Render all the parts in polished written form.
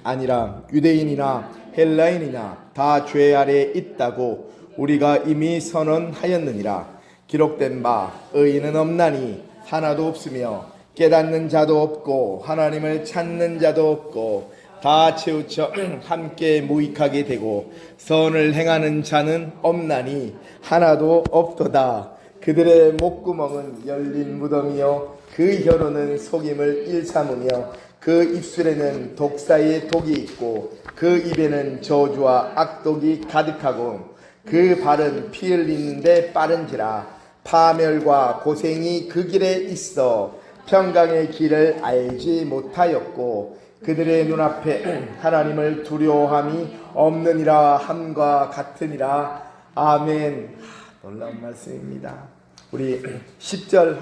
아니라 유대인이나 헬라인이나 다 죄 아래 있다고 우리가 이미 선언하였느니라. 기록된 바 의인은 없나니 하나도 없으며 깨닫는 자도 없고 하나님을 찾는 자도 없고 다 치우쳐 함께 무익하게 되고 선을 행하는 자는 없나니 하나도 없도다. 그들의 목구멍은 열린 무덤이요 그 혀로는 속임을 일삼으며 그 입술에는 독사의 독이 있고 그 입에는 저주와 악독이 가득하고 그 발은 피 흘리는데 빠른지라. 파멸과 고생이 그 길에 있어 평강의 길을 알지 못하였고 그들의 눈앞에 하나님을 두려워함이 없느니라 함과 같으니라. 아멘. 놀라운 말씀입니다. 우리 10절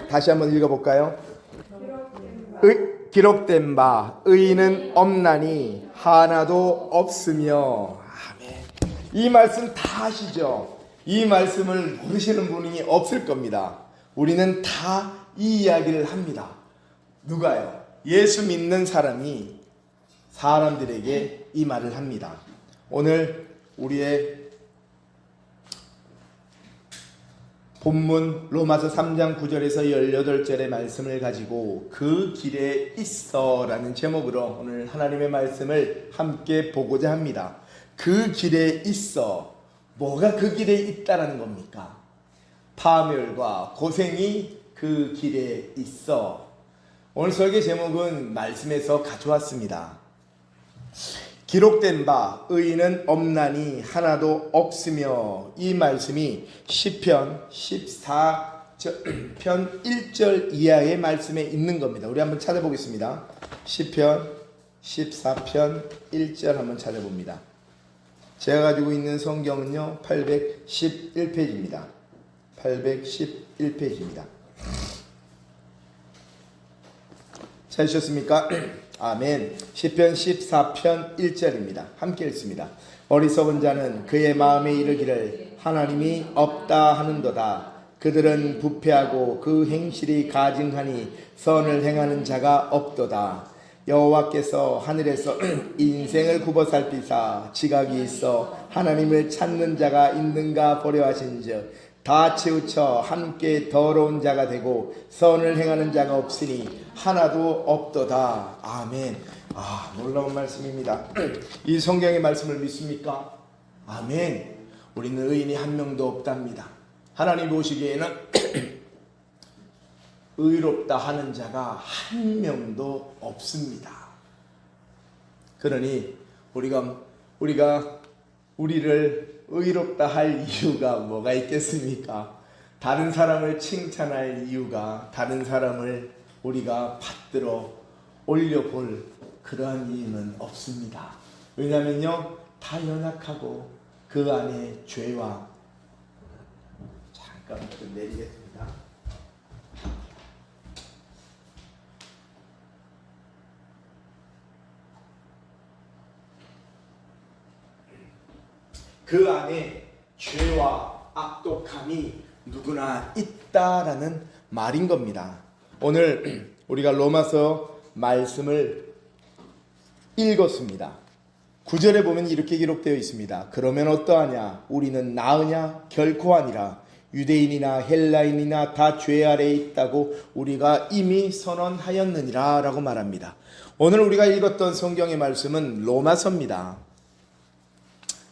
다시 한번 읽어볼까요? 기록된 바 의인은 없나니 하나도 없으며. 아멘. 이 말씀 다 아시죠? 이 말씀을 모르시는 분이 없을 겁니다. 우리는 다 이 이야기를 합니다. 누가요? 예수 믿는 사람이 사람들에게 이 말을 합니다. 오늘 우리의 본문 로마서 3장 9절에서 18절의 말씀을 가지고 그 길에 있어 라는 제목으로 오늘 하나님의 말씀을 함께 보고자 합니다. 그 길에 있어. 뭐가 그 길에 있다라는 겁니까? 파멸과 고생이 그 길에 있어. 오늘 설교 제목은 말씀에서 가져왔습니다. 기록된 바 의인은 없나니 하나도 없으며. 이 말씀이 시편 14편 1절 이하의 말씀에 있는 겁니다. 우리 한번 찾아보겠습니다. 시편 14편 1절 한번 찾아봅니다. 제가 가지고 있는 성경은요 811페이지입니다. 811페이지입니다. 찾으셨습니까? 아멘. 시편 14편 1절입니다. 함께 읽습니다. 어리석은 자는 그의 마음에 이르기를 하나님이 없다 하는도다. 그들은 부패하고 그 행실이 가증하니 선을 행하는 자가 없도다. 여호와께서 하늘에서 인생을 굽어 살피사 지각이 있어 하나님을 찾는 자가 있는가 보려 하신즉 다 치우쳐 함께 더러운 자가 되고 선을 행하는 자가 없으니 하나도 없도다. 아멘. 놀라운 말씀입니다. 이 성경의 말씀을 믿습니까? 아멘. 우리는 의인이 한 명도 없답니다. 하나님 보시기에는 의롭다 하는 자가 한 명도 없습니다. 그러니 우리를 의롭다 할 이유가 뭐가 있겠습니까? 다른 사람을 칭찬할 이유가, 다른 사람을 우리가 받들어 올려볼 그러한 이유는 없습니다. 왜냐면요, 다 연약하고 그 안에 죄와, 잠깐 내리겠습니다. 그 안에 죄와 악독함이 누구나 있다라는 말인 겁니다. 오늘 우리가 로마서 말씀을 읽었습니다. 9절에 보면 이렇게 기록되어 있습니다. 그러면 어떠하냐? 우리는 나으냐? 결코 아니라. 유대인이나 헬라인이나 다 죄 아래에 있다고 우리가 이미 선언하였느니라 라고 말합니다. 오늘 우리가 읽었던 성경의 말씀은 로마서입니다.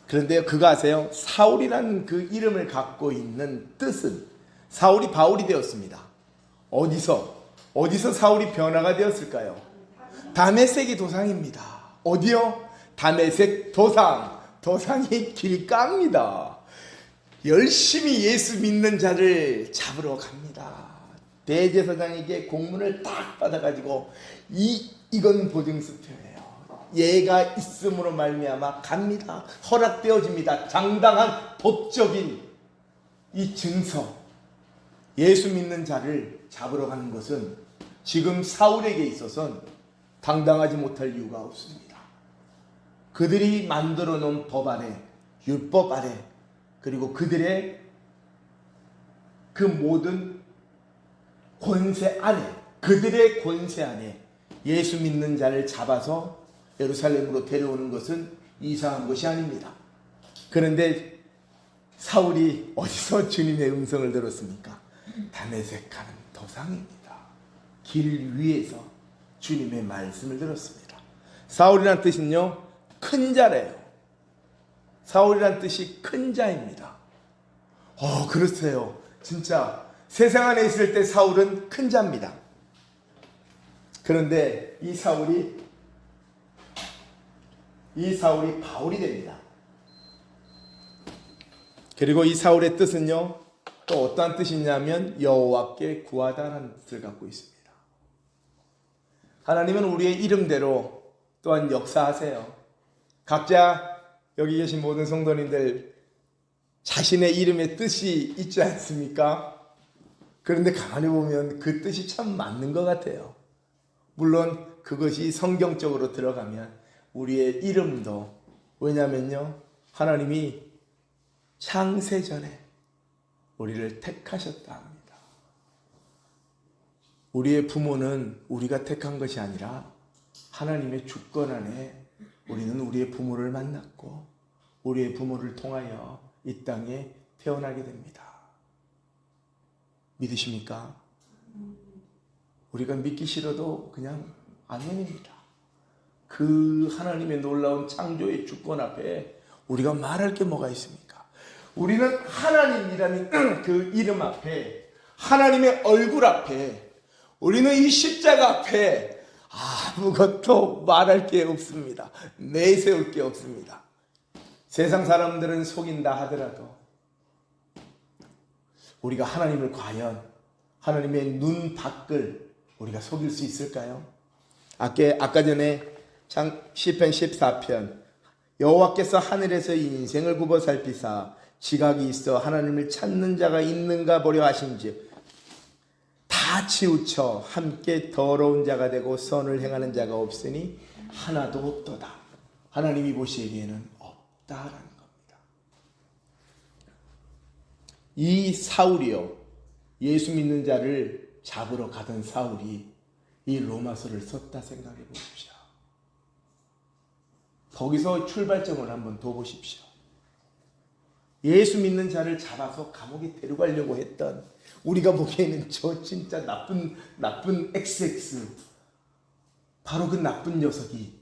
그런데요, 그거 아세요? 사울이라는 그 이름을 갖고 있는 뜻은 사울이 바울이 되었습니다. 어디서 사울이 변화가 되었을까요? 다메섹이 도상입니다. 어디요? 다메섹 도상이 길가입니다. 열심히 예수 믿는 자를 잡으러 갑니다. 대제사장에게 공문을 딱 받아가지고 이건 보증수표예요. 얘가 있음으로 말미암아 갑니다. 허락되어집니다. 장당한 법적인 이 증서. 예수 믿는 자를 잡으러 가는 것은 지금 사울에게 있어서는 당당하지 못할 이유가 없습니다. 그들이 만들어 놓은 법 아래, 율법 아래, 그리고 그들의 그 모든 권세 안에, 그들의 권세 안에 예수 믿는 자를 잡아서 예루살렘으로 데려오는 것은 이상한 것이 아닙니다. 그런데 사울이 어디서 주님의 음성을 들었습니까? 다메섹 가는 도상입니다. 길 위에서 주님의 말씀을 들었습니다. 사울이란 뜻은요, 큰 자래요. 사울이란 뜻이 큰 자입니다. 그렇세요. 진짜 세상 안에 있을 때 사울은 큰 자입니다. 그런데 이 사울이 바울이 됩니다. 그리고 이 사울의 뜻은요, 또 어떠한 뜻이냐면 여호와께 구하다라는 뜻을 갖고 있습니다. 하나님은 우리의 이름대로 또한 역사하세요. 각자 여기 계신 모든 성도님들 자신의 이름의 뜻이 있지 않습니까? 그런데 가만히 보면 그 뜻이 참 맞는 것 같아요. 물론 그것이 성경적으로 들어가면 우리의 이름도, 왜냐면요, 하나님이 창세전에 우리를 택하셨다 합니다. 우리의 부모는 우리가 택한 것이 아니라 하나님의 주권 안에 우리는 우리의 부모를 만났고 우리의 부모를 통하여 이 땅에 태어나게 됩니다. 믿으십니까? 우리가 믿기 싫어도 그냥 아멘입니다. 그 하나님의 놀라운 창조의 주권 앞에 우리가 말할 게 뭐가 있습니까? 우리는 하나님이라는 그 이름 앞에, 하나님의 얼굴 앞에, 우리는 이 십자가 앞에 아무것도 말할 게 없습니다. 내세울 게 없습니다. 세상 사람들은 속인다 하더라도 우리가 하나님을 과연 하나님의 눈 밖을 우리가 속일 수 있을까요? 아까 전에 시편 14편, 여호와께서 하늘에서 인생을 굽어 살피사 지각이 있어 하나님을 찾는 자가 있는가 보려 하신즉 다 치우쳐 함께 더러운 자가 되고 선을 행하는 자가 없으니 하나도 없도다. 하나님이 보시기에는 없다라는 겁니다. 이 사울이요, 예수 믿는 자를 잡으러 가던 사울이 이 로마서를 썼다 생각해 보십시오. 거기서 출발점을 한번 둬 보십시오. 예수 믿는 자를 잡아서 감옥에 데려가려고 했던, 우리가 보기에는 저 진짜 나쁜 XX, 바로 그 나쁜 녀석이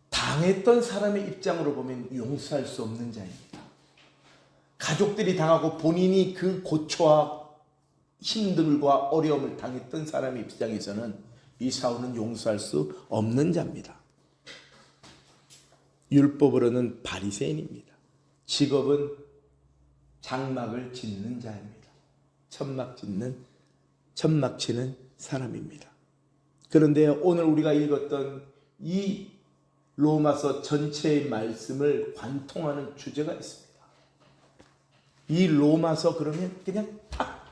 당했던 사람의 입장으로 보면 용서할 수 없는 자입니다. 가족들이 당하고 본인이 그 고초와 힘듦과 어려움을 당했던 사람의 입장에서는 이 사울은 용서할 수 없는 자입니다. 율법으로는 바리새인입니다. 직업은 장막을 짓는 자입니다. 천막 치는 사람입니다. 그런데 오늘 우리가 읽었던 이 로마서 전체의 말씀을 관통하는 주제가 있습니다. 이 로마서 그러면 그냥 딱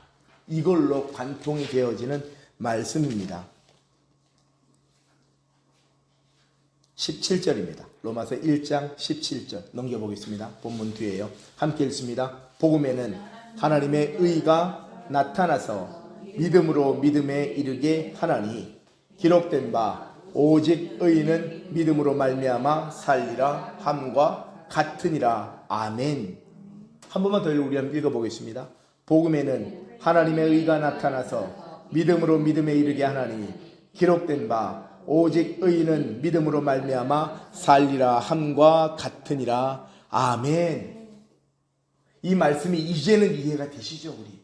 이걸로 관통이 되어지는 말씀입니다. 17절입니다. 로마서 1장 17절 넘겨보겠습니다. 본문 뒤에요. 함께 읽습니다. 복음에는 하나님의 의가 나타나서 믿음으로 믿음에 이르게 하나니 기록된 바 오직 의인은 믿음으로 말미암아 살리라 함과 같으니라. 아멘. 한 번만 더 우리 한번 읽어보겠습니다. 복음에는 하나님의 의가 나타나서 믿음으로 믿음에 이르게 하나니 기록된 바 오직 의인은 믿음으로 말미암아 살리라 함과 같으니라. 아멘. 이 말씀이 이제는 이해가 되시죠? 우리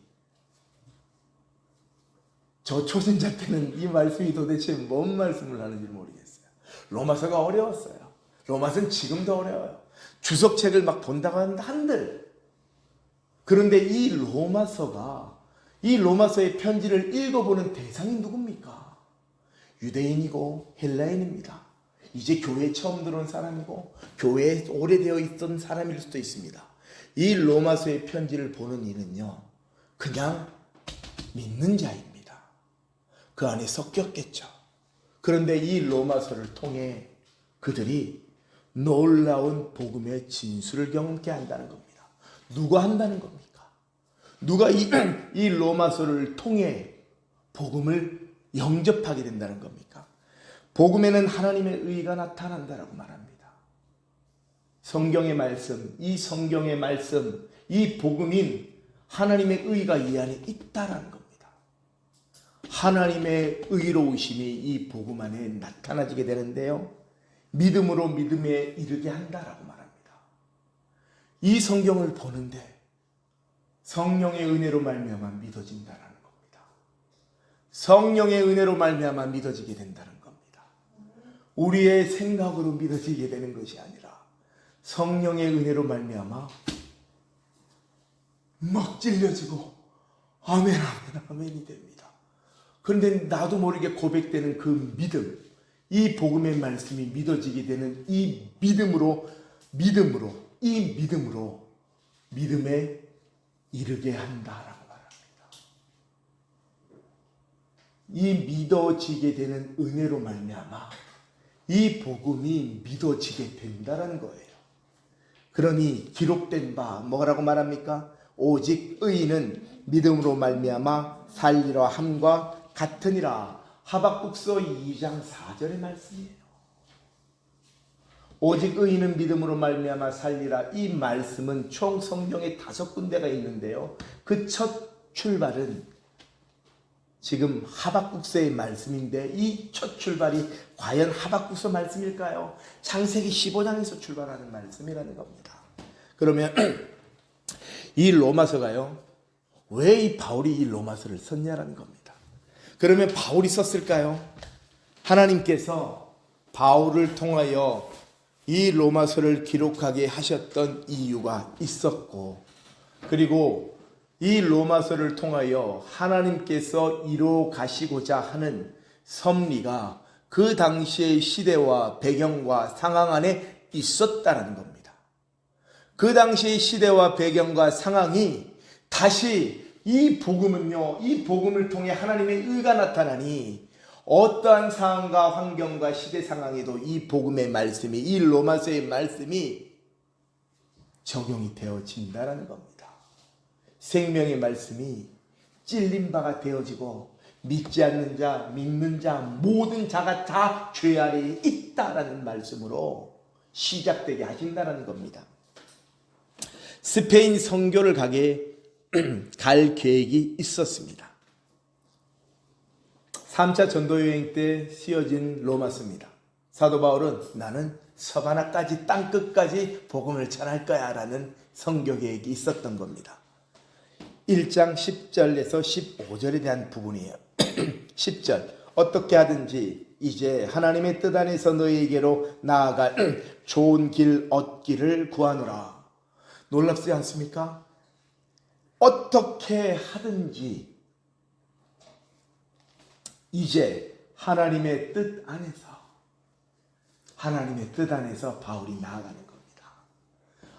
저 초신자 때는 이 말씀이 도대체 뭔 말씀을 하는지 모르겠어요. 로마서가 어려웠어요. 로마서는 지금도 어려워요. 주석책을 막 본다고 하는데 한들, 그런데 이 로마서의 편지를 읽어보는 대상이 누굽니까? 유대인이고 헬라인입니다. 이제 교회에 처음 들어온 사람이고 교회에 오래되어 있던 사람일 수도 있습니다. 이 로마서의 편지를 보는 이는요, 그냥 믿는 자입니다. 그 안에 섞였겠죠. 그런데 이 로마서를 통해 그들이 놀라운 복음의 진수를 경험케 한다는 겁니다. 누가 한다는 겁니까? 누가 이 로마서를 통해 복음을 영접하게 된다는 겁니까? 복음에는 하나님의 의가 나타난다라고 말합니다. 성경의 말씀, 이 성경의 말씀, 이 복음인 하나님의 의가 이 안에 있다라는 겁니다. 하나님의 의로우심이 이 복음 안에 나타나지게 되는데요. 믿음으로 믿음에 이르게 한다라고 말합니다. 이 성경을 보는데 성령의 은혜로 말미암아 믿어진다라는 겁니다. 성령의 은혜로 말미암아 믿어지게 된다는 겁니다. 우리의 생각으로 믿어지게 되는 것이 아니라 성령의 은혜로 말미암아 막 찔려지고 아멘 아멘 아멘이 됩니다. 그런데 나도 모르게 고백되는 그 믿음, 이 복음의 말씀이 믿어지게 되는 이 믿음으로 믿음에 이르게 한다라고 말합니다. 이 믿어지게 되는 은혜로 말미암아 이 복음이 믿어지게 된다라는 거예요. 그러니 기록된 바 뭐라고 말합니까? 오직 의인은 믿음으로 말미암아 살리라 함과 같으니라. 하박국서 2장 4절의 말씀이에요. 오직 의인은 믿음으로 말미암아 살리라. 이 말씀은 총 성경에 5군데가 있는데요. 그 첫 출발은 지금 하박국서의 말씀인데 이 첫 출발이 과연 하박국서 말씀일까요? 창세기 15장에서 출발하는 말씀이라는 겁니다. 그러면 이 로마서가요, 왜 이 바울이 이 로마서를 썼냐라는 겁니다. 그러면 바울이 썼을까요? 하나님께서 바울을 통하여 이 로마서를 기록하게 하셨던 이유가 있었고, 그리고 이 로마서를 통하여 하나님께서 이루어 가시고자 하는 섭리가 그 당시의 시대와 배경과 상황 안에 있었다는 겁니다. 그 당시의 시대와 배경과 상황이 다시 이 복음은요, 이 복음을 통해 하나님의 의가 나타나니 어떠한 상황과 환경과 시대 상황에도 이 복음의 말씀이, 이 로마서의 말씀이 적용이 되어진다는 겁니다. 생명의 말씀이 찔린 바가 되어지고 믿지 않는 자, 믿는 자 모든 자가 다 죄 아래에 있다라는 말씀으로 시작되게 하신다는 겁니다. 스페인 선교를 갈 계획이 있었습니다. 3차 전도여행 때 쓰여진 로마서입니다. 사도 바울은 나는 서바나까지 땅끝까지 복음을 전할 거야 라는 선교 계획이 있었던 겁니다. 1장 10절에서 15절에 대한 부분이에요. 10절 어떻게 하든지 이제 하나님의 뜻 안에서 너희에게로 나아갈 좋은 길 얻기를 구하노라. 놀랍지 않습니까? 어떻게 하든지 이제 하나님의 뜻 안에서 바울이 나아가는 겁니다.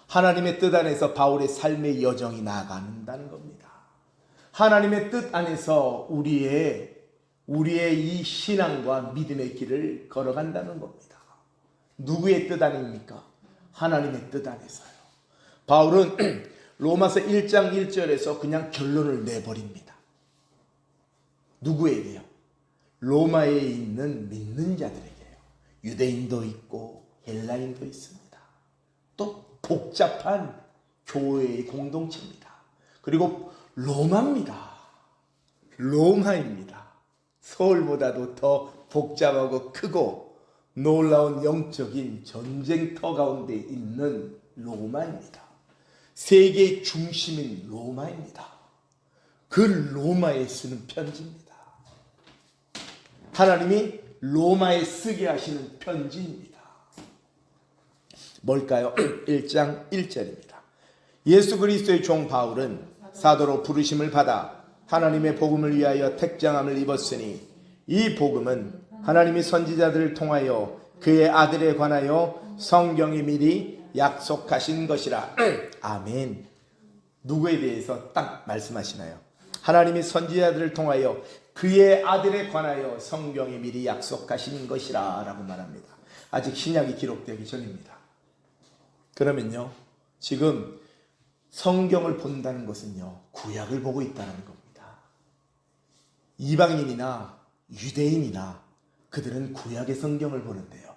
하나님의 뜻 안에서 바울의 삶의 여정이 나아간다는 겁니다. 하나님의 뜻 안에서 우리의 이 신앙과 믿음의 길을 걸어간다는 겁니다. 누구의 뜻 아닙니까? 하나님의 뜻 안에서요. 바울은 로마서 1장 1절에서 그냥 결론을 내버립니다. 누구에게요? 로마에 있는 믿는 자들에게요. 유대인도 있고 헬라인도 있습니다. 또 복잡한 교회의 공동체입니다. 그리고 로마입니다. 로마입니다. 서울보다도 더 복잡하고 크고 놀라운 영적인 전쟁터 가운데 있는 로마입니다. 세계의 중심인 로마입니다. 그 로마에 쓰는 편지입니다. 하나님이 로마에 쓰게 하시는 편지입니다. 뭘까요? 1장 1절입니다. 예수 그리스도의 종 바울은 사도로 부르심을 받아 하나님의 복음을 위하여 택정함을 입었으니 이 복음은 하나님이 선지자들을 통하여 그의 아들에 관하여 성경이 미리 약속하신 것이라. 아멘. 누구에 대해서 딱 말씀하시나요? 하나님이 선지자들을 통하여 그의 아들에 관하여 성경이 미리 약속하신 것이라 라고 말합니다. 아직 신약이 기록되기 전입니다. 그러면요, 지금 성경을 본다는 것은요, 구약을 보고 있다는 겁니다. 이방인이나 유대인이나 그들은 구약의 성경을 보는데요.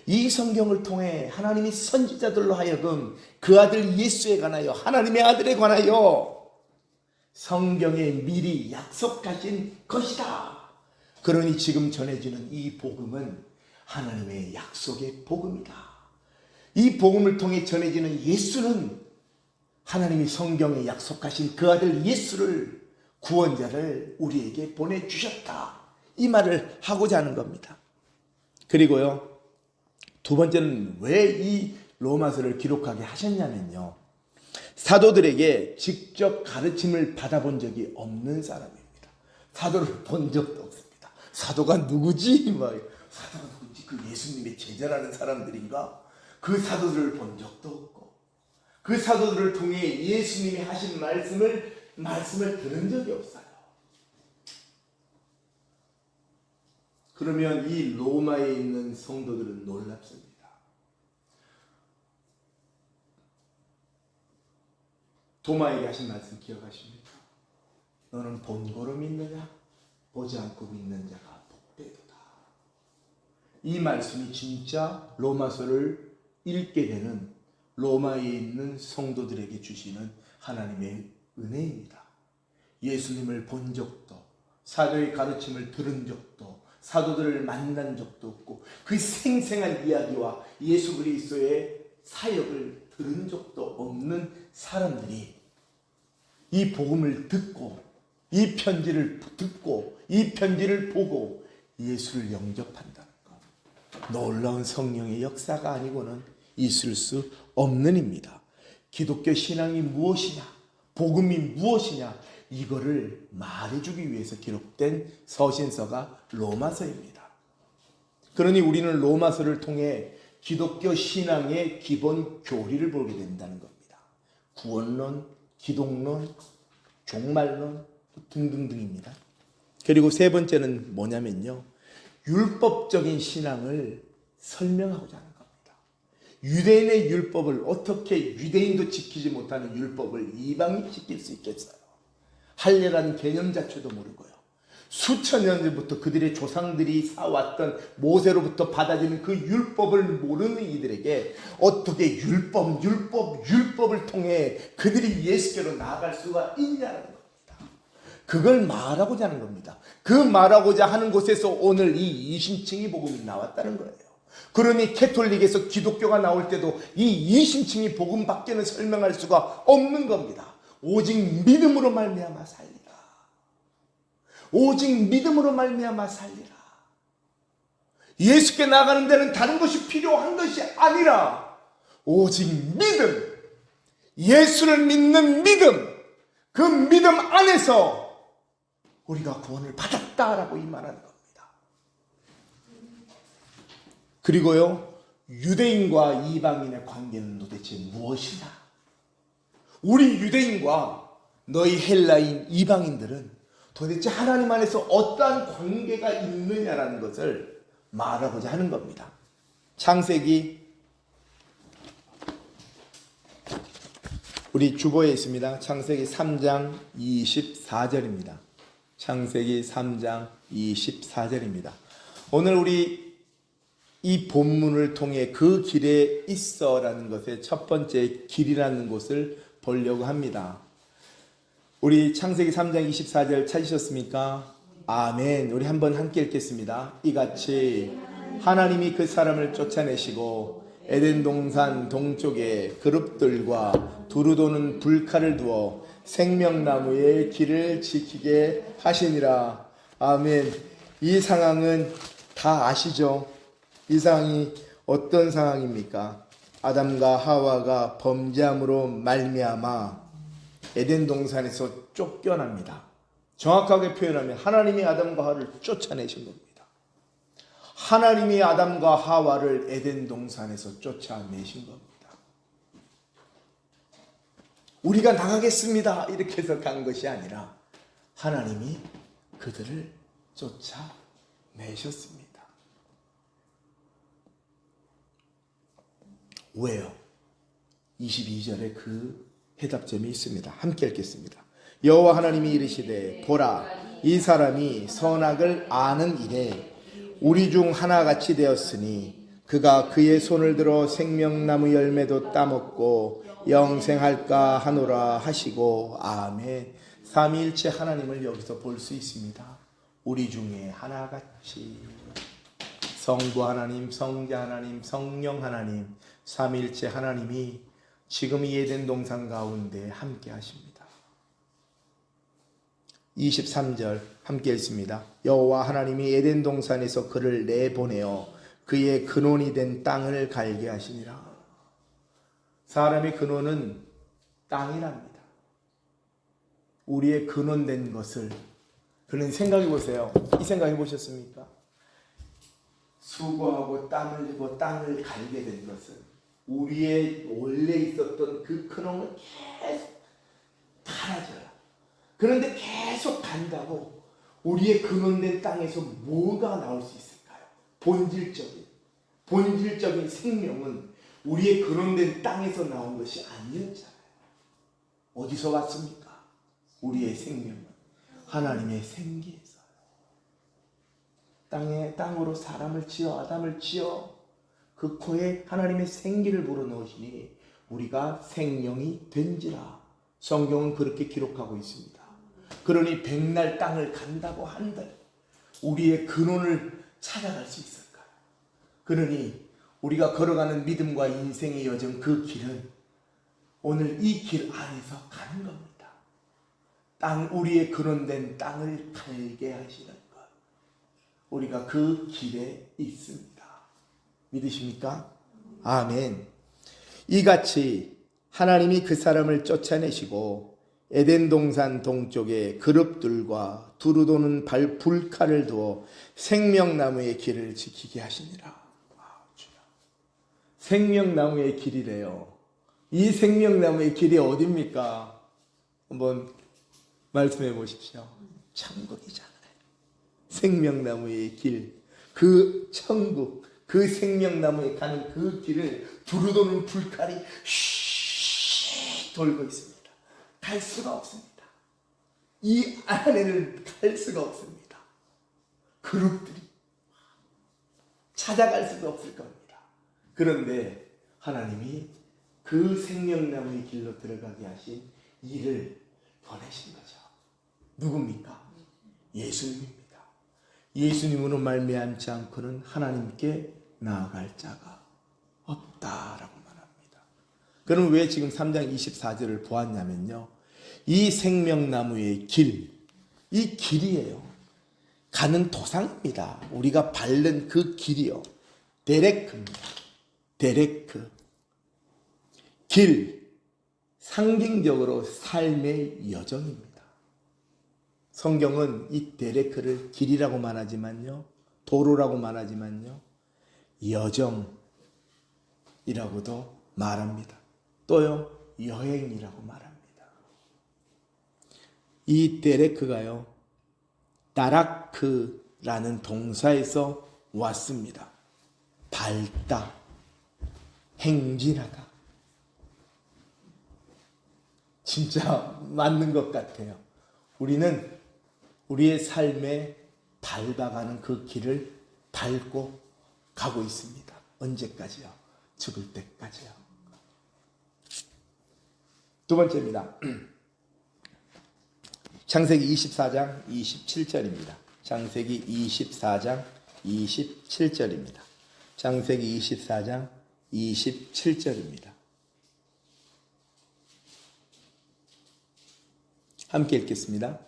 이 성경을 통해 하나님이 선지자들로 하여금 그 아들 예수에 관하여, 하나님의 아들에 관하여 성경에 미리 약속하신 것이다. 그러니 지금 전해지는 이 복음은 하나님의 약속의 복음이다. 이 복음을 통해 전해지는 예수는 하나님이 성경에 약속하신 그 아들 예수를, 구원자를 우리에게 보내주셨다. 이 말을 하고자 하는 겁니다. 그리고요, 두 번째는 왜 이 로마서를 기록하게 하셨냐면요, 사도들에게 직접 가르침을 받아본 적이 없는 사람입니다. 사도를 본 적도 없습니다. 사도가 누구지? 사도가 누구지? 그 예수님의 제자라는 사람들인가? 그 사도들을 본 적도 없고, 그 사도들을 통해 예수님이 하신 말씀을 들은 적이 없어요. 그러면 이 로마에 있는 성도들은 놀랍습니다. 도마에게 하신 말씀 기억하십니까? 너는 본고로 믿느냐? 보지 않고 믿는 자가 복되도다. 이 말씀이 진짜 로마서를 읽게 되는 로마에 있는 성도들에게 주시는 하나님의 은혜입니다. 예수님을 본 적도, 사도의 가르침을 들은 적도, 사도들을 만난 적도 없고, 그 생생한 이야기와 예수 그리스도의 사역을 들은 적도 없는 사람들이 이 복음을 듣고, 이 편지를 듣고, 이 편지를 보고 예수를 영접한다는 것, 놀라운 성령의 역사가 아니고는 있을 수 없는 입니다. 기독교 신앙이 무엇이냐, 복음이 무엇이냐, 이거를 말해주기 위해서 기록된 서신서가 로마서입니다. 그러니 우리는 로마서를 통해 기독교 신앙의 기본 교리를 보게 된다는 겁니다. 구원론, 기독론, 종말론 등등등입니다. 그리고 세 번째는 뭐냐면요, 율법적인 신앙을 설명하고자 하는 겁니다. 유대인의 율법을 어떻게, 유대인도 지키지 못하는 율법을 이방인이 지킬 수 있겠어요? 할례라는 개념 자체도 모르고요, 수천 년 전부터 그들의 조상들이 사왔던 모세로부터 받아지는 그 율법을 모르는 이들에게 어떻게 율법을 통해 그들이 예수께로 나아갈 수가 있냐는 겁니다. 그걸 말하고자 하는 겁니다. 그 말하고자 하는 곳에서 오늘 이 이신칭의 복음이 나왔다는 거예요. 그러니 캐톨릭에서 기독교가 나올 때도 이 이신칭의 복음밖에는 설명할 수가 없는 겁니다. 오직 믿음으로 말미암아 살리라. 오직 믿음으로 말미암아 살리라. 예수께 나가는 데는 다른 것이 필요한 것이 아니라 오직 믿음, 예수를 믿는 믿음, 그 믿음 안에서 우리가 구원을 받았다라고 이 말하는 겁니다. 그리고요, 유대인과 이방인의 관계는 도대체 무엇이냐? 우리 유대인과 너희 헬라인 이방인들은 도대체 하나님 안에서 어떠한 관계가 있느냐라는 것을 말하고자 하는 겁니다. 창세기, 우리 주보에 있습니다. 창세기 3장 24절입니다. 창세기 3장 24절입니다. 오늘 우리 이 본문을 통해 그 길에 있어라는 것의 첫 번째 길이라는 곳을 보려고 합니다. 우리 창세기 3장 24절 찾으셨습니까? 아멘. 우리 한번 함께 읽겠습니다. 이같이 하나님이 그 사람을 쫓아내시고 에덴 동산 동쪽에 그룹들과 두루 도는 불칼을 두어 생명나무의 길을 지키게 하시니라. 아멘. 이 상황은 다 아시죠? 이 상황이 어떤 상황입니까? 아담과 하와가 범죄함으로 말미암아 에덴 동산에서 쫓겨납니다. 정확하게 표현하면 하나님이 아담과 하와를 쫓아내신 겁니다. 하나님이 아담과 하와를 에덴 동산에서 쫓아내신 겁니다. 우리가 나가겠습니다 이렇게 해서 간 것이 아니라 하나님이 그들을 쫓아내셨습니다. 왜요? 22절에 그 해답점이 있습니다. 함께 읽겠습니다. 여호와 하나님이 이르시되 보라 이 사람이 선악을 아는 이래 우리 중 하나같이 되었으니 그가 그의 손을 들어 생명나무 열매도 따먹고 영생할까 하노라 하시고 아멘. 삼위일체 하나님을 여기서 볼 수 있습니다. 우리 중에 하나같이 성부 하나님, 성자 하나님, 성령 하나님, 삼위일체 하나님이 지금 이 에덴 동산 가운데 함께 하십니다. 23절 함께 읽습니다. 여호와 하나님이 에덴 동산에서 그를 내보내어 그의 근원이 된 땅을 갈게 하시니라. 사람의 근원은 땅이랍니다. 우리의 근원된 것을 그는 생각해 보세요. 이 생각해 보셨습니까? 수고하고 땀 흘리고 땅을 갈게 된 것은 우리의 원래 있었던 그 근원을 계속 갈아져요. 그런데 계속 간다고 우리의 근원된 땅에서 뭐가 나올 수 있을까요? 본질적인 생명은 우리의 근원된 땅에서 나온 것이 아니었잖아요. 어디서 왔습니까? 우리의 생명은 하나님의 생기에서요. 땅으로 사람을 지어 아담을 지어 그 코에 하나님의 생기를 불어넣으시니 우리가 생명이 된지라. 성경은 그렇게 기록하고 있습니다. 그러니 백날 땅을 간다고 한들 우리의 근원을 찾아갈 수 있을까요? 그러니 우리가 걸어가는 믿음과 인생의 여정, 그 길은 오늘 이 길 안에서 가는 겁니다. 우리의 근원된 땅을 갈게 하시는 것, 우리가 그 길에 있습니다. 믿으십니까? 아멘. 이같이 하나님이 그 사람을 쫓아내시고 에덴 동산 동쪽에 그룹들과 두루 도는 불칼을 두어 생명나무의 길을 지키게 하시니라. 생명나무의 길이래요. 이 생명나무의 길이 어디입니까? 한번 말씀해 보십시오. 천국이잖아요. 생명나무의 길, 그 천국, 그 생명나무에 가는 그 길을 두루 도는 불칼이 휘 돌고 있습니다. 갈 수가 없습니다. 이 안에는 갈 수가 없습니다. 그룹들이 찾아갈 수가 없을 겁니다. 그런데 하나님이 그 생명나무의 길로 들어가게 하신 이를 보내신 거죠. 누굽니까? 예수님입니다. 예수님으로 말미암지 않고는 하나님께 나아갈 자가 없다라고 말합니다. 그럼 왜 지금 3장 24절을 보았냐면요, 이 생명나무의 길, 이 길이에요. 가는 도상입니다. 우리가 밟는 그 길이요, 데레크입니다. 데레크. 길, 상징적으로 삶의 여정입니다. 성경은 이 데레크를 길이라고 말하지만요, 도로라고 말하지만요, 여정이라고도 말합니다. 또요, 여행이라고 말합니다. 이 데레크가요, 다라크라는 동사에서 왔습니다. 밟다, 행진하다. 진짜 맞는 것 같아요. 우리는 우리의 삶에 밟아가는 그 길을 밟고 가고 있습니다. 언제까지요? 죽을 때까지요. 두 번째입니다. 창세기 24장 27절입니다. 창세기 24장 27절입니다. 창세기 24장 27절입니다. 함께 읽겠습니다.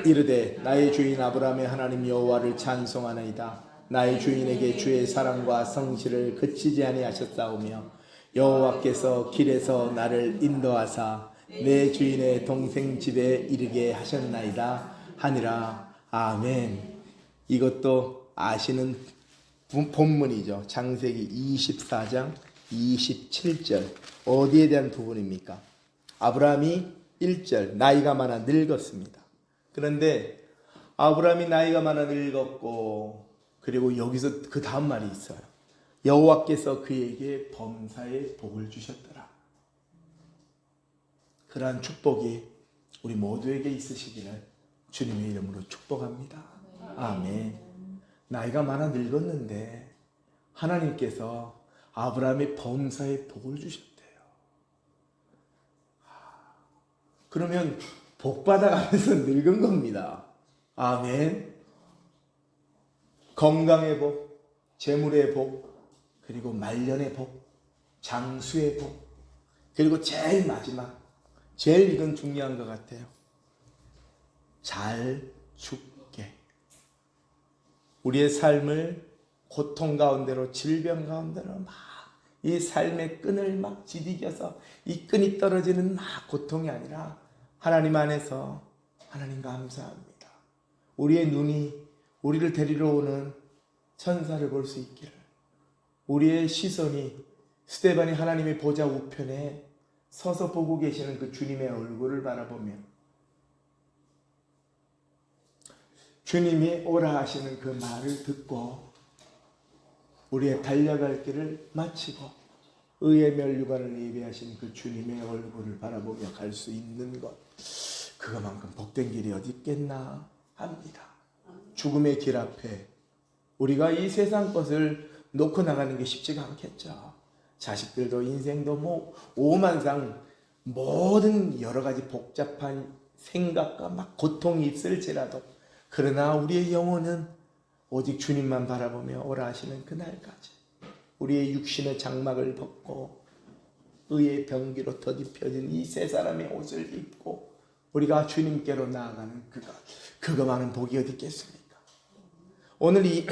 이르되 나의 주인 아브라함의 하나님 여호와를 찬송하나이다. 나의 주인에게 주의 사랑과 성실을 그치지 아니하셨사오며 여호와께서 길에서 나를 인도하사 내 주인의 동생 집에 이르게 하셨나이다 하니라. 아멘. 이것도 아시는 본문이죠. 창세기 24장 27절. 어디에 대한 부분입니까? 아브라함이 1절 나이가 많아 늙었습니다. 그런데 아브라함이 나이가 많아 늙었고, 그리고 여기서 그 다음 말이 있어요. 여호와께서 그에게 범사에 복을 주셨더라. 그러한 축복이 우리 모두에게 있으시기를 주님의 이름으로 축복합니다. 아멘. 나이가 많아 늙었는데 하나님께서 아브라함의 범사에 복을 주셨대요. 그러면 복 받아가면서 늙은 겁니다. 아멘. 건강의 복, 재물의 복, 그리고 말년의 복, 장수의 복, 그리고 제일 마지막, 제일 이건 중요한 것 같아요. 잘 죽게. 우리의 삶을 고통 가운데로, 질병 가운데로 막 이 삶의 끈을 막 지디겨서 이 끈이 떨어지는 막 고통이 아니라 하나님 안에서 하나님 감사합니다. 우리의 눈이 우리를 데리러 오는 천사를 볼 수 있기를, 우리의 시선이 스데반이 하나님의 보좌 우편에 서서 보고 계시는 그 주님의 얼굴을 바라보며 주님이 오라 하시는 그 말을 듣고 우리의 달려갈 길을 마치고 의의 멸류관을 예배하신 그 주님의 얼굴을 바라보며 갈 수 있는 것, 그거만큼 복된 길이 어디 있겠나 합니다. 죽음의 길 앞에 우리가 이 세상 것을 놓고 나가는 게 쉽지가 않겠죠. 자식들도 인생도 뭐 오만상 모든 여러 가지 복잡한 생각과 막 고통이 있을지라도, 그러나 우리의 영혼은 오직 주님만 바라보며 오라 하시는 그날까지 우리의 육신의 장막을 벗고 의의 병기로 덧입혀진 이 세 사람의 옷을 입고 우리가 주님께로 나아가는 그거만은 복이 어디 있겠습니까? 오늘 이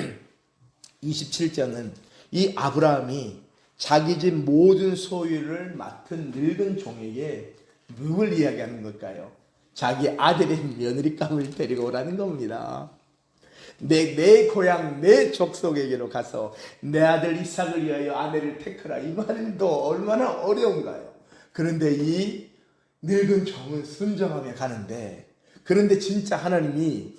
27장은 이 아브라함이 자기 집 모든 소유를 맡은 늙은 종에게 누굴 이야기하는 걸까요? 자기 아들의 며느리감을 데리고 오라는 겁니다. 내 고향, 내 족속에게로 가서 내 아들 이삭을 위하여 아내를 택하라. 이 말도 얼마나 어려운가요? 그런데 이 늙은 종은 순종하며 가는데, 그런데 진짜 하나님이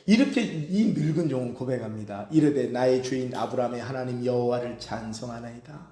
이렇게 이 늙은 종은 고백합니다. 이르되 나의 주인 아브라함의 하나님 여호와를 찬송하나이다.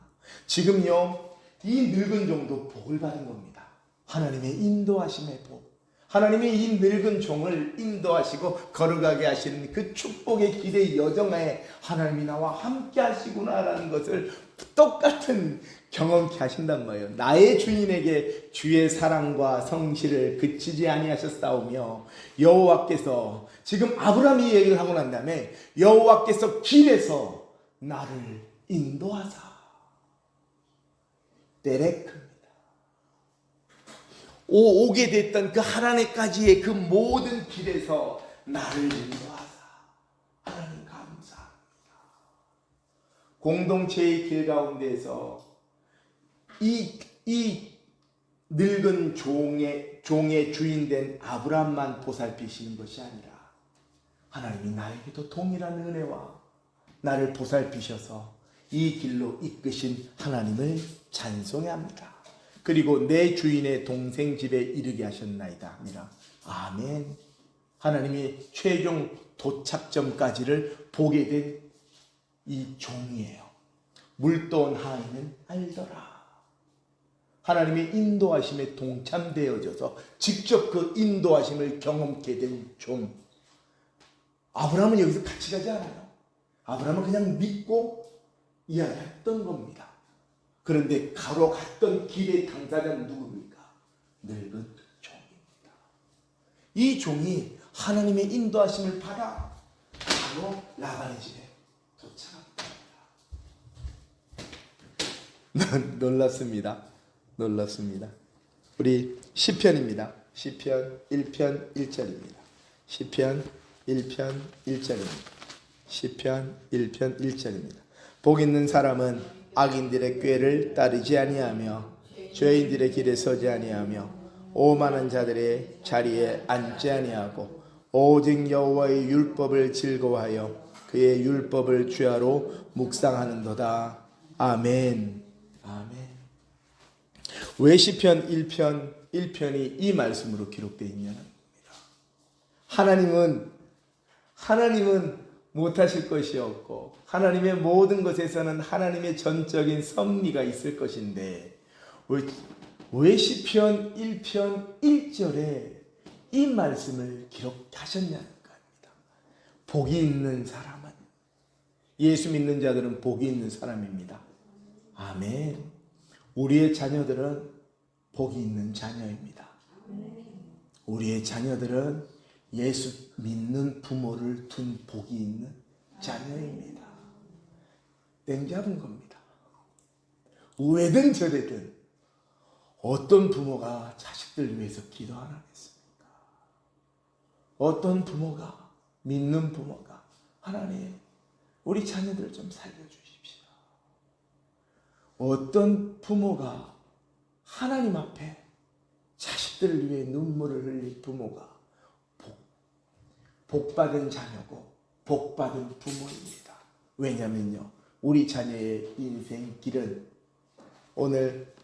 지금요 이 늙은 종도 복을 받은 겁니다. 하나님의 인도하심의 복. 하나님이 이 늙은 종을 인도하시고 걸어가게 하시는 그 축복의 길의 여정에 하나님이 나와 함께 하시구나라는 것을 똑같은 경험케 하신단 말이에요. 나의 주인에게 주의 사랑과 성실을 그치지 아니하셨사오며, 여호와께서 지금 아브라함이 얘기를 하고 난 다음에 여호와께서 길에서 나를 인도하사. 데레크입니다. 오게 됐던 그 하나님까지의 그 모든 길에서 나를 인도하사. 하나님 감사합니다. 공동체의 길 가운데에서 이 늙은 종의 주인된 아브라함만 보살피시는 것이 아니라 하나님이 나에게도 동일한 은혜와 나를 보살피셔서 이 길로 이끄신 하나님을 찬송해야 합니다. 그리고 내 주인의 동생 집에 이르게 하셨나이다. 아니라 아멘. 하나님이 최종 도착점까지를 보게 된 이 종이에요. 물도온 하인은 알더라. 하나님의 인도하심에 동참되어져서 직접 그 인도하심을 경험케 된 종. 아브라함은 여기서 같이 가지 않아요. 아브라함은 그냥 믿고 이야기했던 겁니다. 그런데 걸어갔던 길의 당사자는 누굽니까? 늙은 종입니다. 이 종이 하나님의 인도하심을 받아 바로 라반의 집에 도착합니다. 놀랐습니다. 우리 시편입니다. 시편 1편 1절입니다. 시편 1편 1절입니다. 시편 1편 1절입니다. 복 있는 사람은 악인들의 꾀를 따르지 아니하며 죄인들의 길에 서지 아니하며 오만한 자들의 자리에 앉지 아니하고 오직 여호와의 율법을 즐거워하여 그의 율법을 주야로 묵상하는도다. 아멘. 아멘. 왜 시편 1편이 이 말씀으로 기록되어 있냐는 겁니다. 하나님은 못하실 것이 없고 하나님의 모든 것에서는 하나님의 전적인 섭리가 있을 것인데 왜 시편 1편 1절에 이 말씀을 기록하셨냐는 겁니다. 복이 있는 사람은, 예수 믿는 자들은 복이 있는 사람입니다. 아멘. 우리의 자녀들은 복이 있는 자녀입니다. 우리의 자녀들은 예수 믿는 부모를 둔 복이 있는 자녀입니다. 땡 잡은 겁니다. 우회든 저래든 어떤 부모가 자식들 위해서 기도 안 하겠습니까? 어떤 부모가, 믿는 부모가 하나님 우리 자녀들 좀 살려주십시오. 어떤 부모가 하나님 앞에 자식들을 위해 눈물을 흘릴 부모가 복받은 자녀고 복받은 부모입니다. 왜냐면요, 우리 자녀의 인생 길은 오늘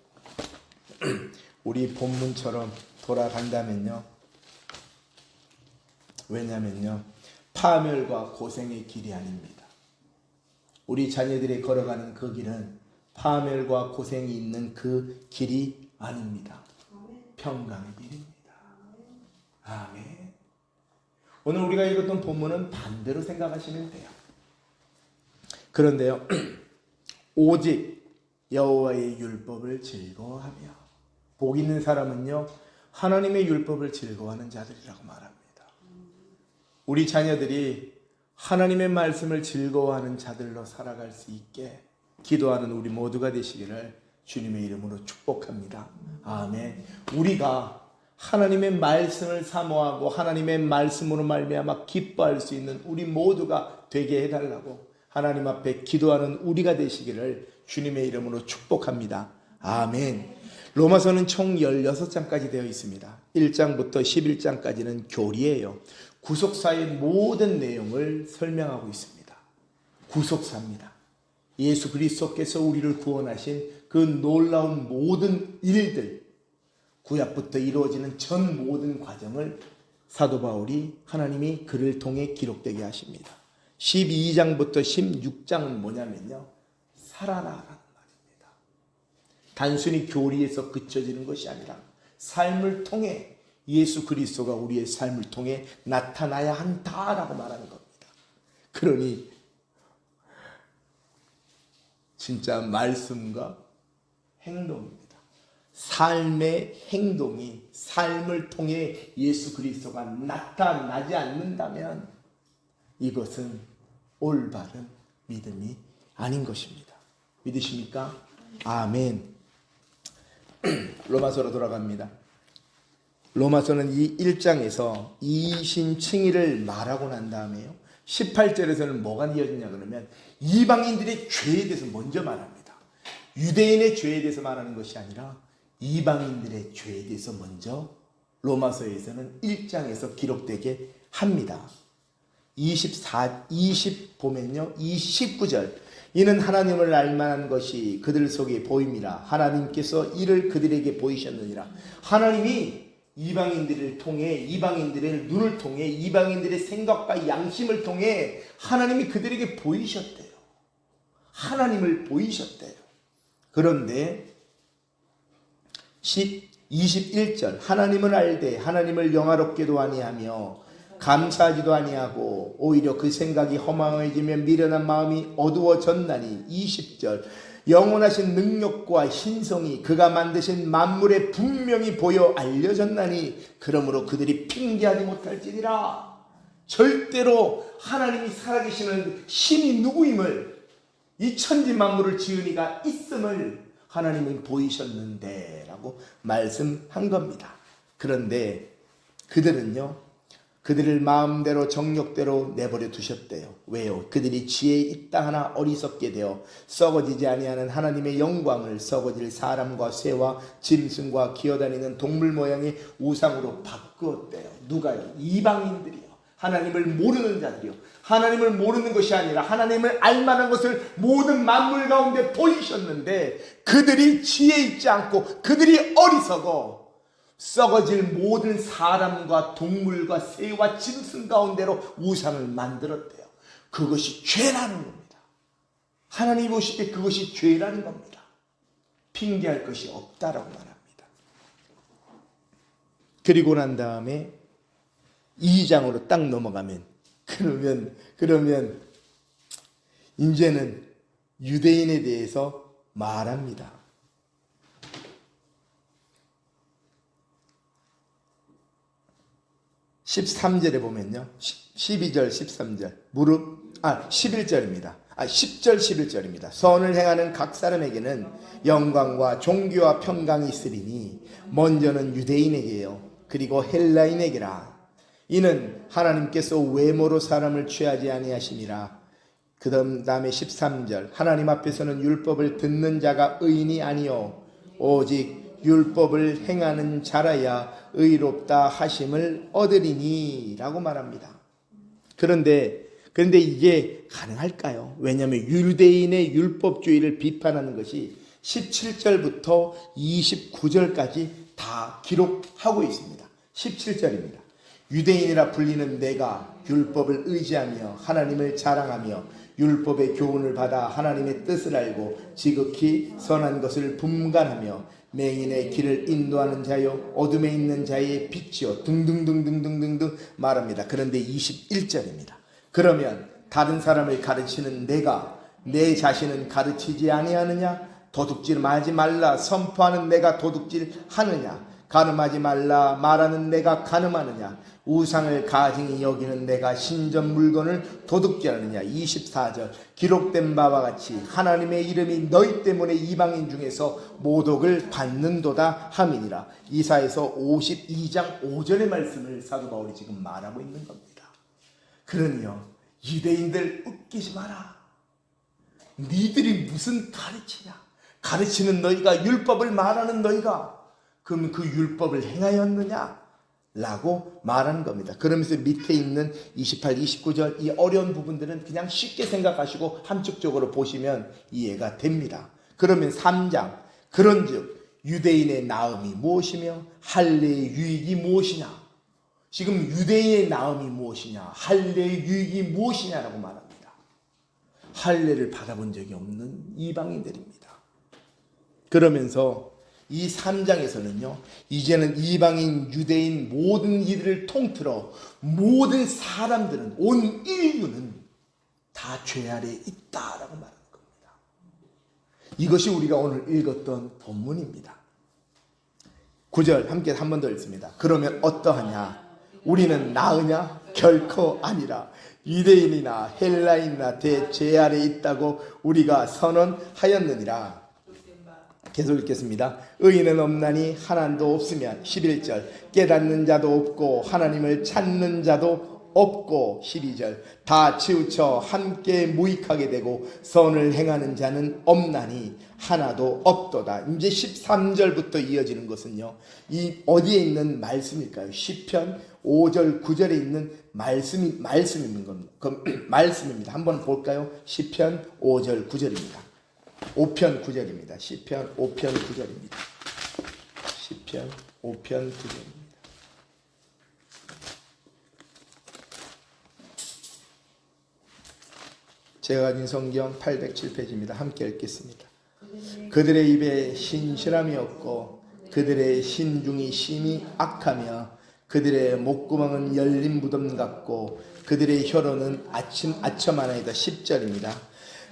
우리 본문처럼 돌아간다면요, 왜냐면요, 파멸과 고생의 길이 아닙니다. 우리 자녀들이 걸어가는 그 길은 파멸과 고생이 있는 그 길이 아닙니다. 평강의 길입니다. 아멘. 오늘 우리가 읽었던 본문은 반대로 생각하시면 돼요. 그런데요, 오직 여호와의 율법을 즐거워하며, 복 있는 사람은요 하나님의 율법을 즐거워하는 자들이라고 말합니다. 우리 자녀들이 하나님의 말씀을 즐거워하는 자들로 살아갈 수 있게 기도하는 우리 모두가 되시기를 주님의 이름으로 축복합니다. 아멘. 우리가 하나님의 말씀을 사모하고 하나님의 말씀으로 말미암아 기뻐할 수 있는 우리 모두가 되게 해달라고 하나님 앞에 기도하는 우리가 되시기를 주님의 이름으로 축복합니다. 아멘. 로마서는 총 16장까지 되어 있습니다. 1장부터 11장까지는 교리예요. 구속사의 모든 내용을 설명하고 있습니다. 구속사입니다. 예수 그리스도께서 우리를 구원하신 그 놀라운 모든 일들, 구약부터 이루어지는 전 모든 과정을 사도 바울이 하나님이 그를 통해 기록되게 하십니다. 12장부터 16장은 뭐냐면요, 살아나라는 말입니다. 단순히 교리에서 그쳐지는 것이 아니라 삶을 통해 예수 그리스도가 우리의 삶을 통해 나타나야 한다라고 말하는 겁니다. 그러니 진짜 말씀과 행동입니다. 삶의 행동이 삶을 통해 예수 그리스도가 나타나지 않는다면 이것은 올바른 믿음이 아닌 것입니다. 믿으십니까? 아멘. 로마서로 돌아갑니다. 로마서는 이 1장에서 이신칭의를 말하고 난 다음에요, 18절에서는 뭐가 이어지냐 그러면 이방인들의 죄에 대해서 먼저 말합니다. 유대인의 죄에 대해서 말하는 것이 아니라 이방인들의 죄에 대해서 먼저 로마서에서는 1장에서 기록되게 합니다. 20 보면요, 19절, 이는 하나님을 알만한 것이 그들 속에 보임이라. 하나님께서 이를 그들에게 보이셨느니라. 하나님이 이방인들을 통해, 이방인들의 눈을 통해, 이방인들의 생각과 양심을 통해 하나님이 그들에게 보이셨대요. 하나님을 보이셨대요. 그런데 21절, 하나님을 알되 하나님을 영화롭게도 아니하며 감사하지도 아니하고 오히려 그 생각이 허망해지며 미련한 마음이 어두워졌나니. 20절, 영원하신 능력과 신성이 그가 만드신 만물에 분명히 보여 알려졌나니 그러므로 그들이 핑계하지 못할지니라. 절대로 하나님이 살아계시는 신이 누구임을, 이 천지 만물을 지은 이가 있음을 하나님은 보이셨는데 라고 말씀한 겁니다. 그런데 그들은요, 그들을 마음대로 정욕대로 내버려 두셨대요. 왜요? 그들이 지혜 있다 하나 어리석게 되어 썩어지지 아니하는 하나님의 영광을 썩어질 사람과 새와 짐승과 기어다니는 동물 모양의 우상으로 바꾸었대요. 누가요? 이방인들이요. 하나님을 모르는 자들이요. 하나님을 모르는 것이 아니라 하나님을 알만한 것을 모든 만물 가운데 보이셨는데 그들이 지혜 있지 않고 그들이 어리석어 썩어질 모든 사람과 동물과 새와 짐승 가운데로 우상을 만들었대요. 그것이 죄라는 겁니다. 하나님이 보실 때 그것이 죄라는 겁니다. 핑계할 것이 없다라고 말합니다. 그리고 난 다음에 2장으로 딱 넘어가면 그러면 이제는 유대인에 대해서 말합니다. 13절에 보면요. 12절 13절 11절입니다. 10절 11절입니다. 선을 행하는 각 사람에게는 영광과 존귀와 평강이 있으리니 먼저는 유대인에게요. 그리고 헬라인에게라. 이는 하나님께서 외모로 사람을 취하지 아니하심이라. 그 다음에 13절 하나님 앞에서는 율법을 듣는 자가 의인이 아니요 오직 율법을 행하는 자라야 의롭다 하심을 얻으리니 라고 말합니다. 그런데 이게 가능할까요? 왜냐하면 유대인의 율법주의를 비판하는 것이 17절부터 29절까지 다 기록하고 있습니다. 17절입니다. 유대인이라 불리는 내가 율법을 의지하며 하나님을 자랑하며 율법의 교훈을 받아 하나님의 뜻을 알고 지극히 선한 것을 분간하며 맹인의 길을 인도하는 자요 어둠에 있는 자의 빛이요 등등등등등등등 말합니다. 그런데 21절입니다. 그러면 다른 사람을 가르치는 내가 내 자신은 가르치지 아니하느냐? 도둑질하지 말라 선포하는 내가 도둑질하느냐? 간음하지 말라 말하는 내가 간음하느냐? 우상을 가증히 여기는 내가 신전 물건을 도둑질하느냐? 24절 기록된 바와 같이 하나님의 이름이 너희 때문에 이방인 중에서 모독을 받는도다 함이니라. 이사야서 52장 5절의 말씀을 사도 바울이 지금 말하고 있는 겁니다. 그러니요 유대인들 웃기지 마라. 니들이 무슨 가르치냐? 가르치는 너희가 율법을 말하는 너희가 그럼 그 율법을 행하였느냐? 라고 말하는 겁니다. 그러면서 밑에 있는 28, 29절 이 어려운 부분들은 그냥 쉽게 생각하시고 함축적으로 보시면 이해가 됩니다. 그러면 3장 그런즉 유대인의 나음이 무엇이며 할례의 유익이 무엇이냐? 지금 유대인의 나음이 무엇이냐? 할례의 유익이 무엇이냐라고 말합니다. 할례를 받아본 적이 없는 이방인들입니다. 그러면서 이 3장에서는요 이제는 이방인 유대인 모든 이들을 통틀어 모든 사람들은 온 인류는 다 죄 아래 있다라고 말하는 겁니다. 이것이 우리가 오늘 읽었던 본문입니다. 9절 함께 한 번 더 읽습니다. 그러면 어떠하냐? 우리는 나으냐? 결코 아니라 유대인이나 헬라인이나 대죄 아래 있다고 우리가 선언하였느니라. 계속 읽겠습니다. 의인은 없나니 하나도 없으면 11절 깨닫는 자도 없고 하나님을 찾는 자도 없고 12절 다 치우쳐 함께 무익하게 되고 선을 행하는 자는 없나니 하나도 없도다. 이제 13절부터 이어지는 것은요 이 어디에 있는 말씀일까요? 시편 5절 9절에 있는 말씀입니다. 한번 볼까요? 시편 5절 9절입니다. 5편 9절입니다. 시편 5편 9절입니다. 시편 5편 9절입니다. 제가 가진 성경 807페이지입니다. 함께 읽겠습니다. 그들의 입에 신실함이 없고 그들의 신중이 심히 악하며 그들의 목구멍은 열린 무덤 같고 그들의 혀로는 아첨하나이다. 10절입니다.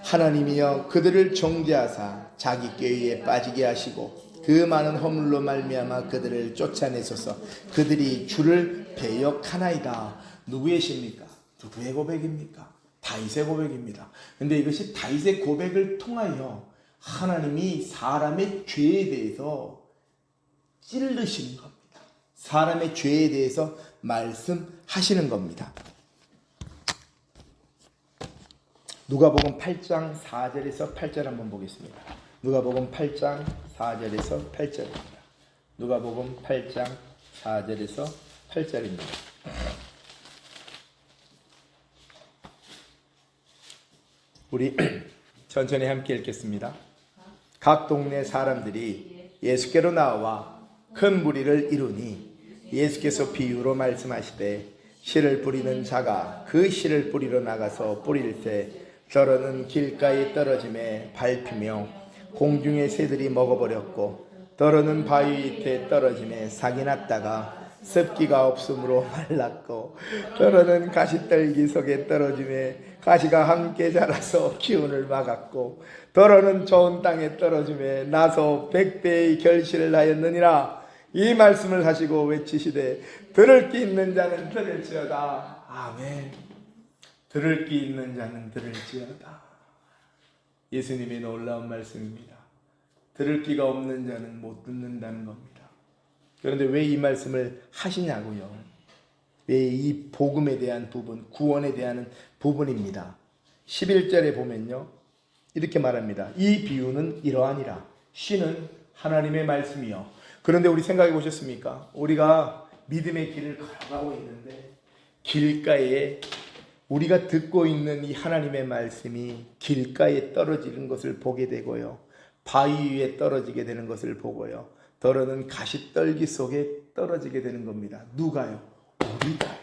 하나님이여 그들을 정죄하사 자기 꾀에 빠지게 하시고 그 많은 허물로 말미암아 그들을 쫓아내소서. 그들이 주를 배역하나이다. 누구의 시입니까? 누구의 고백입니까? 다윗의 고백입니다. 근데 이것이 다윗의 고백을 통하여 하나님이 사람의 죄에 대해서 찔르시는 겁니다. 사람의 죄에 대해서 말씀하시는 겁니다. 누가복음 8장 4절에서 8절 한번 보겠습니다. 누가복음 8장 4절에서 8절입니다. 누가복음 8장 4절에서 8절입니다. 우리 천천히 함께 읽겠습니다. 각 동네 사람들이 예수께로 나와 큰 무리를 이루니 예수께서 비유로 말씀하시되 씨를 뿌리는 자가 그 씨를 뿌리러 나가서 뿌릴새 더러는 길가에 떨어짐에 밟히며 공중의 새들이 먹어버렸고 더러는 바위 밑에 떨어짐에 삭이 났다가 습기가 없으므로 말랐고 더러는 가시떨기 속에 떨어짐에 가시가 함께 자라서 기운을 막았고 더러는 좋은 땅에 떨어짐에 나서 100배의 결실을 하였느니라. 이 말씀을 하시고 외치시되 들을 귀 있는 자는 들을지어다. 아멘. 들을 귀 있는 자는 들을지어다. 예수님의 놀라운 말씀입니다. 들을 귀가 없는 자는 못 듣는다는 겁니다. 그런데 왜 이 말씀을 하시냐고요? 왜 이 복음에 대한 부분, 구원에 대한 부분입니다. 11절에 보면요, 이렇게 말합니다. 이 비유는 이러하니라. 씨는 하나님의 말씀이요. 그런데 우리 생각해 보셨습니까? 우리가 믿음의 길을 걸어가고 있는데 길가에 우리가 듣고 있는 이 하나님의 말씀이 길가에 떨어지는 것을 보게 되고요, 바위 위에 떨어지게 되는 것을 보고요, 더러는 가시떨기 속에 떨어지게 되는 겁니다. 누가요? 우리가요.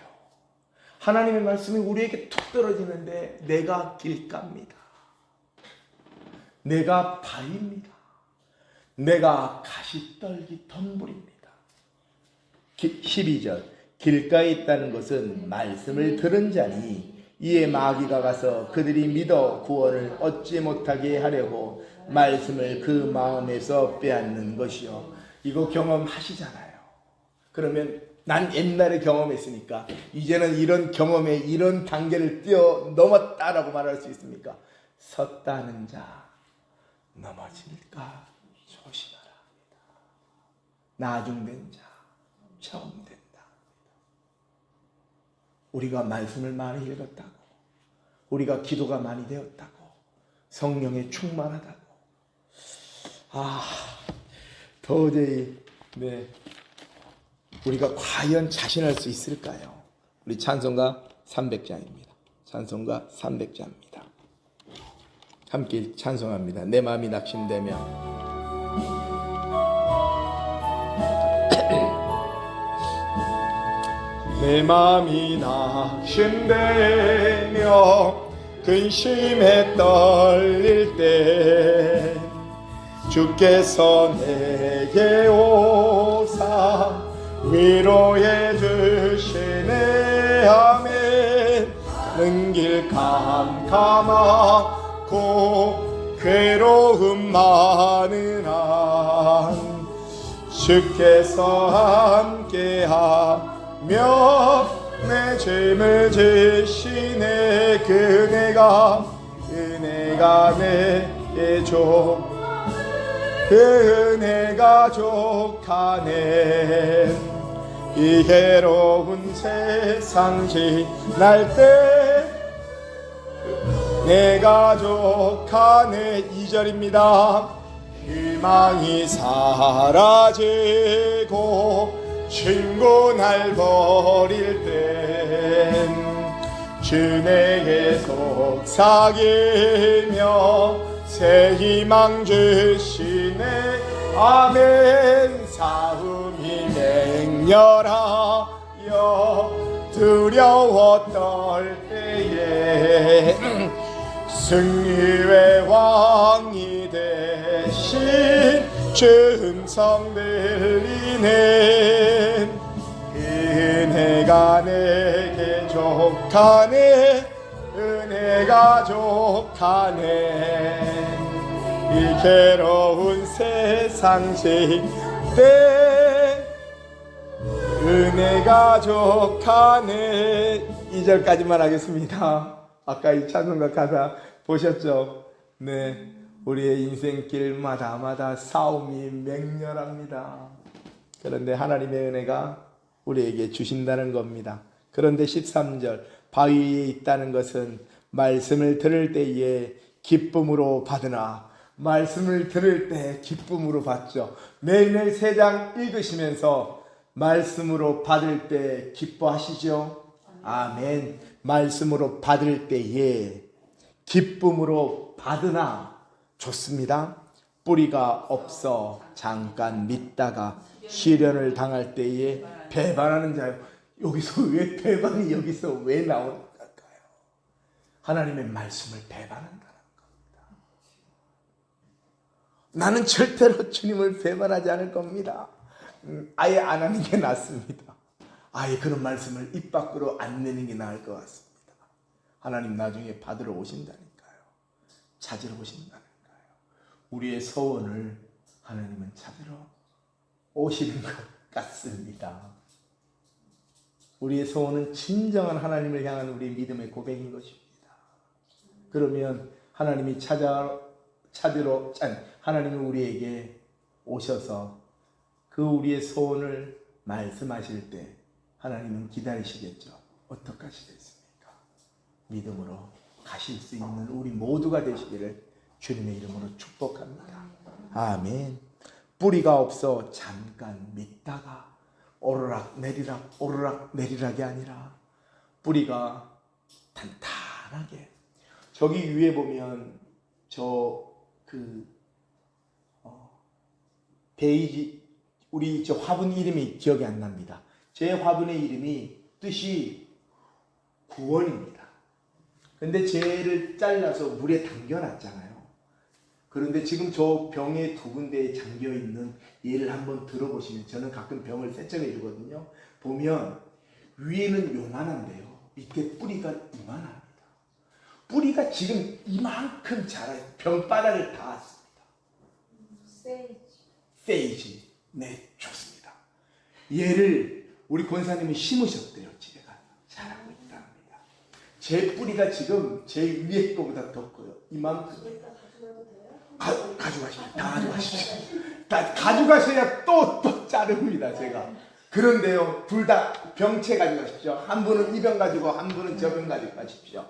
하나님의 말씀이 우리에게 툭 떨어지는데 내가 길가입니다. 내가 바위입니다. 내가 가시떨기 덤불입니다. 12절 길가에 있다는 것은 말씀을 들은 자니 이에 마귀가 가서 그들이 믿어 구원을 얻지 못하게 하려고 말씀을 그 마음에서 빼앗는 것이요. 이거 경험하시잖아요. 그러면 난 옛날에 경험했으니까 이제는 이런 경험에 이런 단계를 뛰어넘었다라고 말할 수 있습니까? 섰다는 자 넘어질까 조심하라. 나중된 자 처음 된다. 우리가 말씀을 많이 읽었다고, 우리가 기도가 많이 되었다고, 성령에 충만하다고, 도저히 우리가 과연 자신할 수 있을까요? 우리 찬송가 300장입니다. 찬송가 300장입니다. 함께 찬송합니다. 내 마음이 낙심되면 내 마음이 낙심되며 근심에 떨릴 때 주께서 내게 오사 위로해 주시네. 아멘. 가는 길 캄캄하고 괴로움 많은 한 주께서 함께하며 내 짐을 지시네. 은혜가 내게 은혜가 족하네. 이 해로운 세상 지날 때 내가 족하네. 2절입니다. 희망이 사라지고 친구 날 버릴 땐 주내게 속삭이며 새 희망 주시네. 아멘. 싸움이 맹렬하여 두려워 떨 때에 승리의 왕이 되신 주 음성 들리네. 은혜가 내게 족하네. 은혜가 족하네. 이 괴로운 세상 시대 은혜가 족하네. 2절까지만 하겠습니다. 아까 이 찬송가 가사 보셨죠? 네, 우리의 인생길마다 싸움이 맹렬합니다. 그런데 하나님의 은혜가 우리에게 주신다는 겁니다. 그런데 13절 바위 위에 있다는 것은 말씀을 들을 때에 기쁨으로 받으나, 말씀을 들을 때 기쁨으로 받죠. 매일매일 3장 읽으시면서 말씀으로 받을 때 기뻐하시죠? 아멘. 말씀으로 받을 때에 기쁨으로 받으나 좋습니다. 뿌리가 없어 잠깐 믿다가 시련을 당할 때에 배반하는 자요. 여기서 왜 배반이 여기서 왜 나오는 걸까요? 하나님의 말씀을 배반한다는 겁니다. 나는 절대로 주님을 배반하지 않을 겁니다. 아예 안 하는 게 낫습니다. 아예 그런 말씀을 입 밖으로 안 내는 게 나을 것 같습니다. 하나님 나중에 받으러 오신다니까요. 찾으러 오신다니까요. 우리의 소원을 하나님은 찾으러 오시는 것 같습니다. 우리의 소원은 진정한 하나님을 향한 우리의 믿음의 고백인 것입니다. 그러면 하나님이 하나님이 우리에게 오셔서 그 우리의 소원을 말씀하실 때 하나님은 기다리시겠죠. 어떻게 하시겠습니까? 믿음으로 가실 수 있는 우리 모두가 되시기를 주님의 이름으로 축복합니다. 아멘. 뿌리가 없어 잠깐 믿다가 오르락 내리락이 아니라 뿌리가 탄탄하게, 저기 위에 보면 베이지, 우리 저 화분 이름이 기억이 안 납니다. 제 화분의 이름이 뜻이 구원입니다. 근데 쟤를 잘라서 물에 담겨놨잖아요. 그런데 지금 저 병에 두 군데에 잠겨있는 얘를 한번 들어보시면, 저는 가끔 병을 세척해 주거든요. 보면 위에는 요만한데요, 밑에 뿌리가 이만합니다. 뿌리가 지금 이만큼 자라요. 병바닥을 닿았습니다. 세이지. 네, 좋습니다. 얘를 우리 권사님이 심으셨대요. 집에 가서 자라고 있답니다. 제 뿌리가 지금 제 위에 거보다 더 커요. 이만큼. 가져가십시오. 다 가져가십시오. 다 가져가셔야 또 자릅니다, 제가. 그런데요, 둘 다 병채 가져가십시오. 한 분은 이 병 가지고 한 분은 저 병 가지고 가십시오.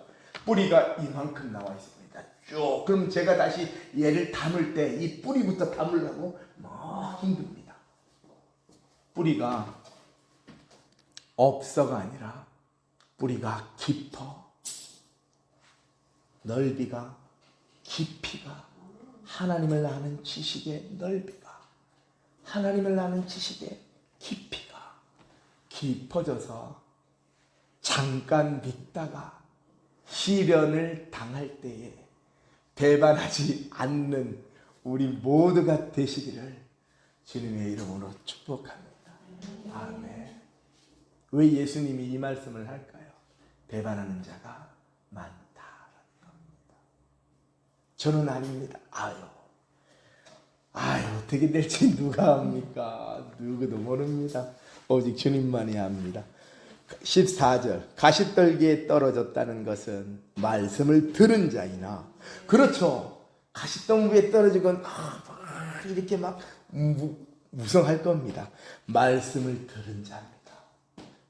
뿌리가 이만큼 나와 있습니다. 쭉. 그럼 제가 다시 얘를 담을 때 이 뿌리부터 담으려고 너무 힘듭니다. 뿌리가 없어가 아니라 뿌리가 깊어, 넓이가, 깊이가, 하나님을 아는 지식의 넓이가, 하나님을 아는 지식의 깊이가 깊어져서 잠깐 믿다가 시련을 당할 때에 배반하지 않는 우리 모두가 되시기를 주님의 이름으로 축복합니다. 아멘. 왜 예수님이 이 말씀을 할까요? 배반하는 자가 많다라는 겁니다. 저는 아닙니다. 어떻게 될지 누가 압니까? 누구도 모릅니다. 오직 주님만이 압니다. 14절, 가시떨기에 떨어졌다는 것은 말씀을 들은 자이나, 그렇죠, 가시덤불에 떨어지건 이렇게 막 무성할 겁니다. 말씀을 들은 자입니다.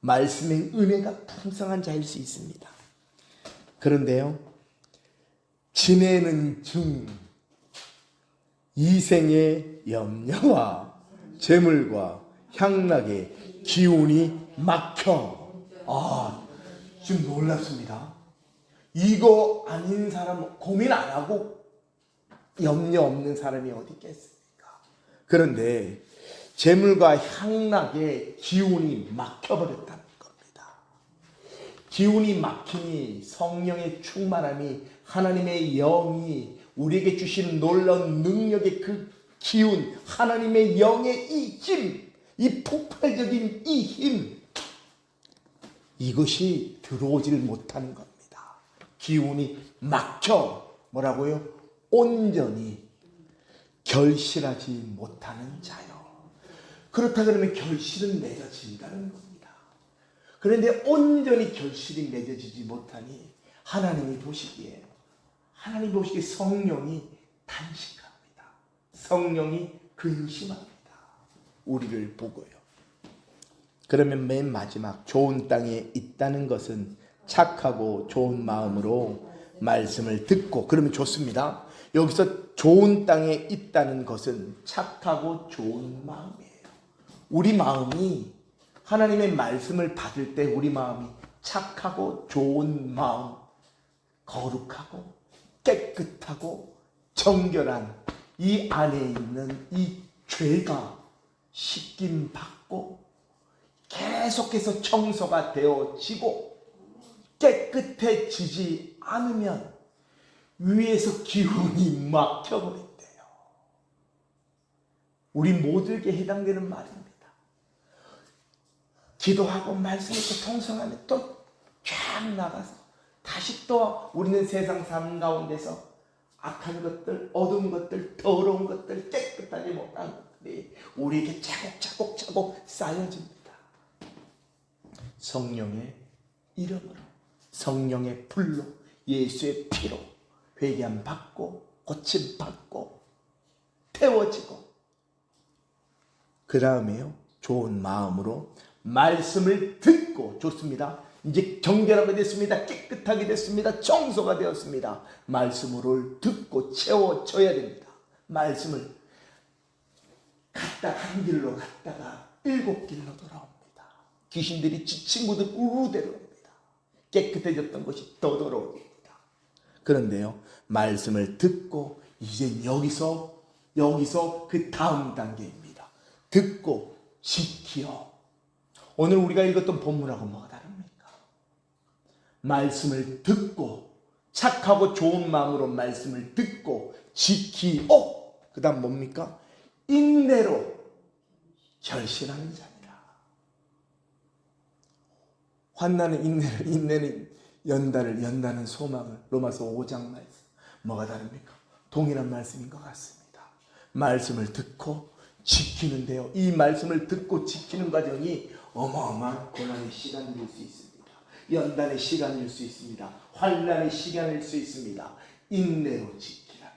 말씀의 은혜가 풍성한 자일 수 있습니다. 그런데요, 지내는 중 이생의 염려와 재물과 향락의 기운이 막혀. 좀 놀랍습니다. 이거 아닌 사람, 고민 안 하고 염려 없는 사람이 어디 있겠습니까? 그런데 재물과 향락의 기운이 막혀버렸다는 겁니다. 기운이 막히니 성령의 충만함이, 하나님의 영이 우리에게 주신 놀라운 능력의 그 기운, 하나님의 영의 이 힘, 이 폭발적인 이 힘, 이것이 들어오질 못하는 겁니다. 기운이 막혀 뭐라고요? 온전히 결실하지 못하는 자요. 그렇다 그러면 결실은 맺어진다는 겁니다. 그런데 온전히 결실이 맺어지지 못하니 하나님이 보시기에 성령이 단식합니다. 성령이 근심합니다. 우리를 보고요. 그러면 맨 마지막, 좋은 땅에 있다는 것은 착하고 좋은 마음으로 말씀을 듣고, 그러면 좋습니다. 여기서 좋은 땅에 있다는 것은 착하고 좋은 마음이에요. 우리 마음이 하나님의 말씀을 받을 때 우리 마음이 착하고 좋은 마음, 거룩하고 깨끗하고 정결한 이 안에 있는 이 죄가 씻김 받고 계속해서 청소가 되어지고 깨끗해지지 않으면 위에서 기운이 막혀버린대요. 우리 모두에게 해당되는 말입니다. 기도하고 말씀을 또 통성하면 또 쫙 나가서 다시 또 우리는 세상 삶 가운데서 악한 것들, 어두운 것들, 더러운 것들, 깨끗하지 못한 것들이 우리에게 차곡차곡 쌓여집니다. 성령의 이름으로, 성령의 불로, 예수의 피로 회개함 받고 고침 받고 태워지고, 그 다음에요, 좋은 마음으로 말씀을 듣고, 좋습니다. 이제 정결하게 됐습니다. 깨끗하게 됐습니다. 정소가 되었습니다. 말씀을 듣고 채워져야 됩니다. 말씀을 갔다가 한 길로 갔다가 7길로 돌아옵니다. 귀신들이 지 친구들 우르르 데려옵니다. 깨끗해졌던 것이 더 더러워집니다. 그런데요, 말씀을 듣고 이제 여기서 그 다음 단계입니다. 듣고 지키어. 오늘 우리가 읽었던 본문하고 뭐가 다릅니까? 말씀을 듣고 착하고 좋은 마음으로 말씀을 듣고 지키어. 그 다음 뭡니까? 인내로 결실하는 자니라. 환난은 인내를, 인내는 연단을, 연단은 소망을. 로마서 5장 말씀. 뭐가 다릅니까? 동일한 말씀인 것 같습니다. 말씀을 듣고 지키는데요, 이 말씀을 듣고 지키는 과정이 어마어마한 고난의 시간일 수 있습니다. 연단의 시간일 수 있습니다. 환난의 시간일 수 있습니다. 인내로 지키랍니다.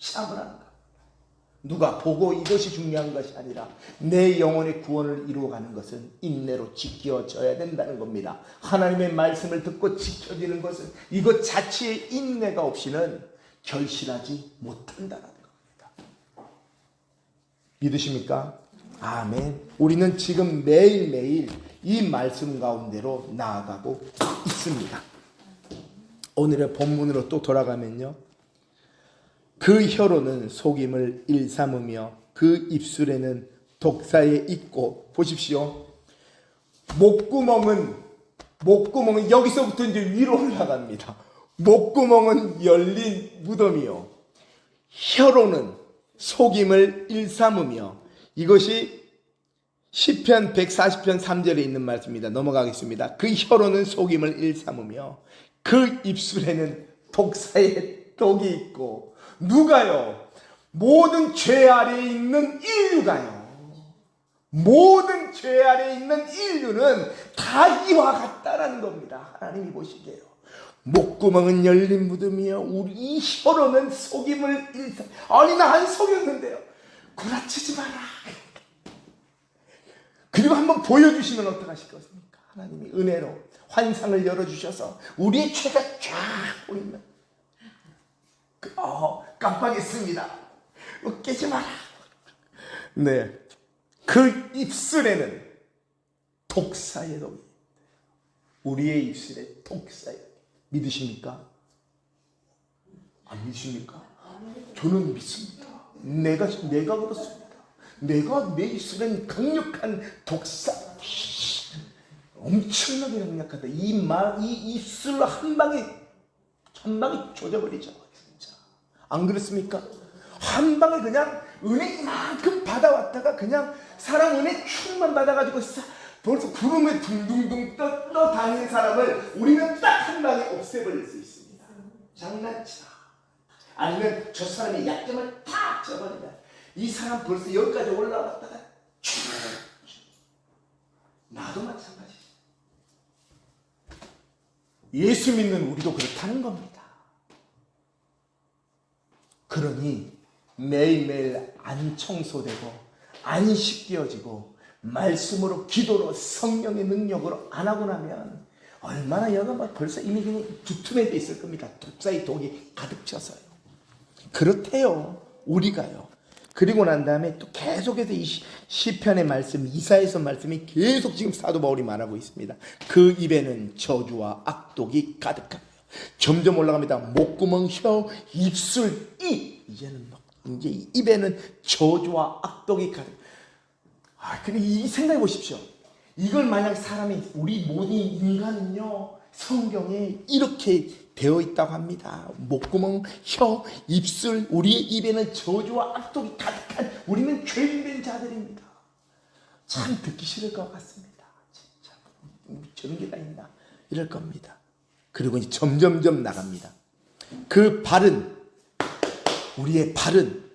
참으라는 겁니다. 누가 보고 이것이 중요한 것이 아니라 내 영혼의 구원을 이루어가는 것은 인내로 지켜져야 된다는 겁니다. 하나님의 말씀을 듣고 지켜지는 것은 이것 자체의 인내가 없이는 결실하지 못한다는 겁니다. 믿으십니까? 아멘. 우리는 지금 매일매일 이 말씀 가운데로 나아가고 있습니다. 오늘의 본문으로 또 돌아가면요, 그 혀로는 속임을 일삼으며 그 입술에는 독사에 있고, 보십시오. 목구멍은 여기서부터 이제 위로 올라갑니다. 목구멍은 열린 무덤이요, 혀로는 속임을 일삼으며. 이것이 시편 140편 3절에 있는 말씀입니다. 넘어가겠습니다. 그 혀로는 속임을 일삼으며 그 입술에는 독사의 독이 있고. 누가요? 모든 죄 아래에 있는 인류가요. 모든 죄 아래에 있는 인류는 다 이와 같다라는 겁니다. 하나님이 보시게요. 목구멍은 열린 무덤이요, 우리 이 혀로는 속임을 일삼. 아니, 나 안 속였는데요. 구라치지 마라. 그리고 한번 보여주시면 어떡하실 것입니까? 하나님이 은혜로 환상을 열어주셔서 우리의 죄가 쫙 보이면 깜빡했습니다. 깨지 마라. 네, 그 입술에는 독사의 독이, 우리의 입술에 독사의 독이. 믿으십니까? 안 믿으십니까? 저는 믿습니다. 내가 그렇습니다. 내가 내 입술엔 강력한 독사, 엄청나게 강력하다. 이 입술 한 방에 조져버리죠. 진짜. 안 그렇습니까? 한 방에 그냥 은혜 이만큼 받아왔다가 그냥 사람 은혜 충만 받아가지고 벌써 구름에 둥둥둥 떠다니는 사람을 우리는 딱 한 방에 없애버릴 수 있습니다. 장난치나. 아니면 저 사람의 약점을 탁 쳐버리면 이 사람 벌써 여기까지 올라갔다가 나도 마찬가지. 예수 믿는 우리도 그렇다는 겁니다. 그러니 매일매일 안 청소되고 안 씻겨지고 말씀으로, 기도로, 성령의 능력으로 안 하고 나면 얼마나 여가 막 벌써 이미 그냥 두툼해져 있을 겁니다. 독사의 독이 가득 찼어요. 그렇대요, 우리가요. 그리고 난 다음에 또 계속해서 이 시편의 말씀, 이사야서 말씀이 계속 지금 사도 바울이 말하고 있습니다. 그 입에는 저주와 악독이 가득하며. 점점 올라갑니다. 목구멍, 혀, 입술, 입. 이제 입에는 저주와 악독이 가득. 근데 이 생각해 보십시오. 이걸 만약 사람이, 우리 모든 인간은요, 성경에 이렇게 되어 있다고 합니다. 목구멍, 혀, 입술, 우리의 입에는 저주와 악독이 가득한, 우리는 죄인된 자들입니다. 참 듣기 싫을 것 같습니다. 저런 게 다 있나 이럴 겁니다. 그리고 이제 점점점 나갑니다. 그 발은, 우리의 발은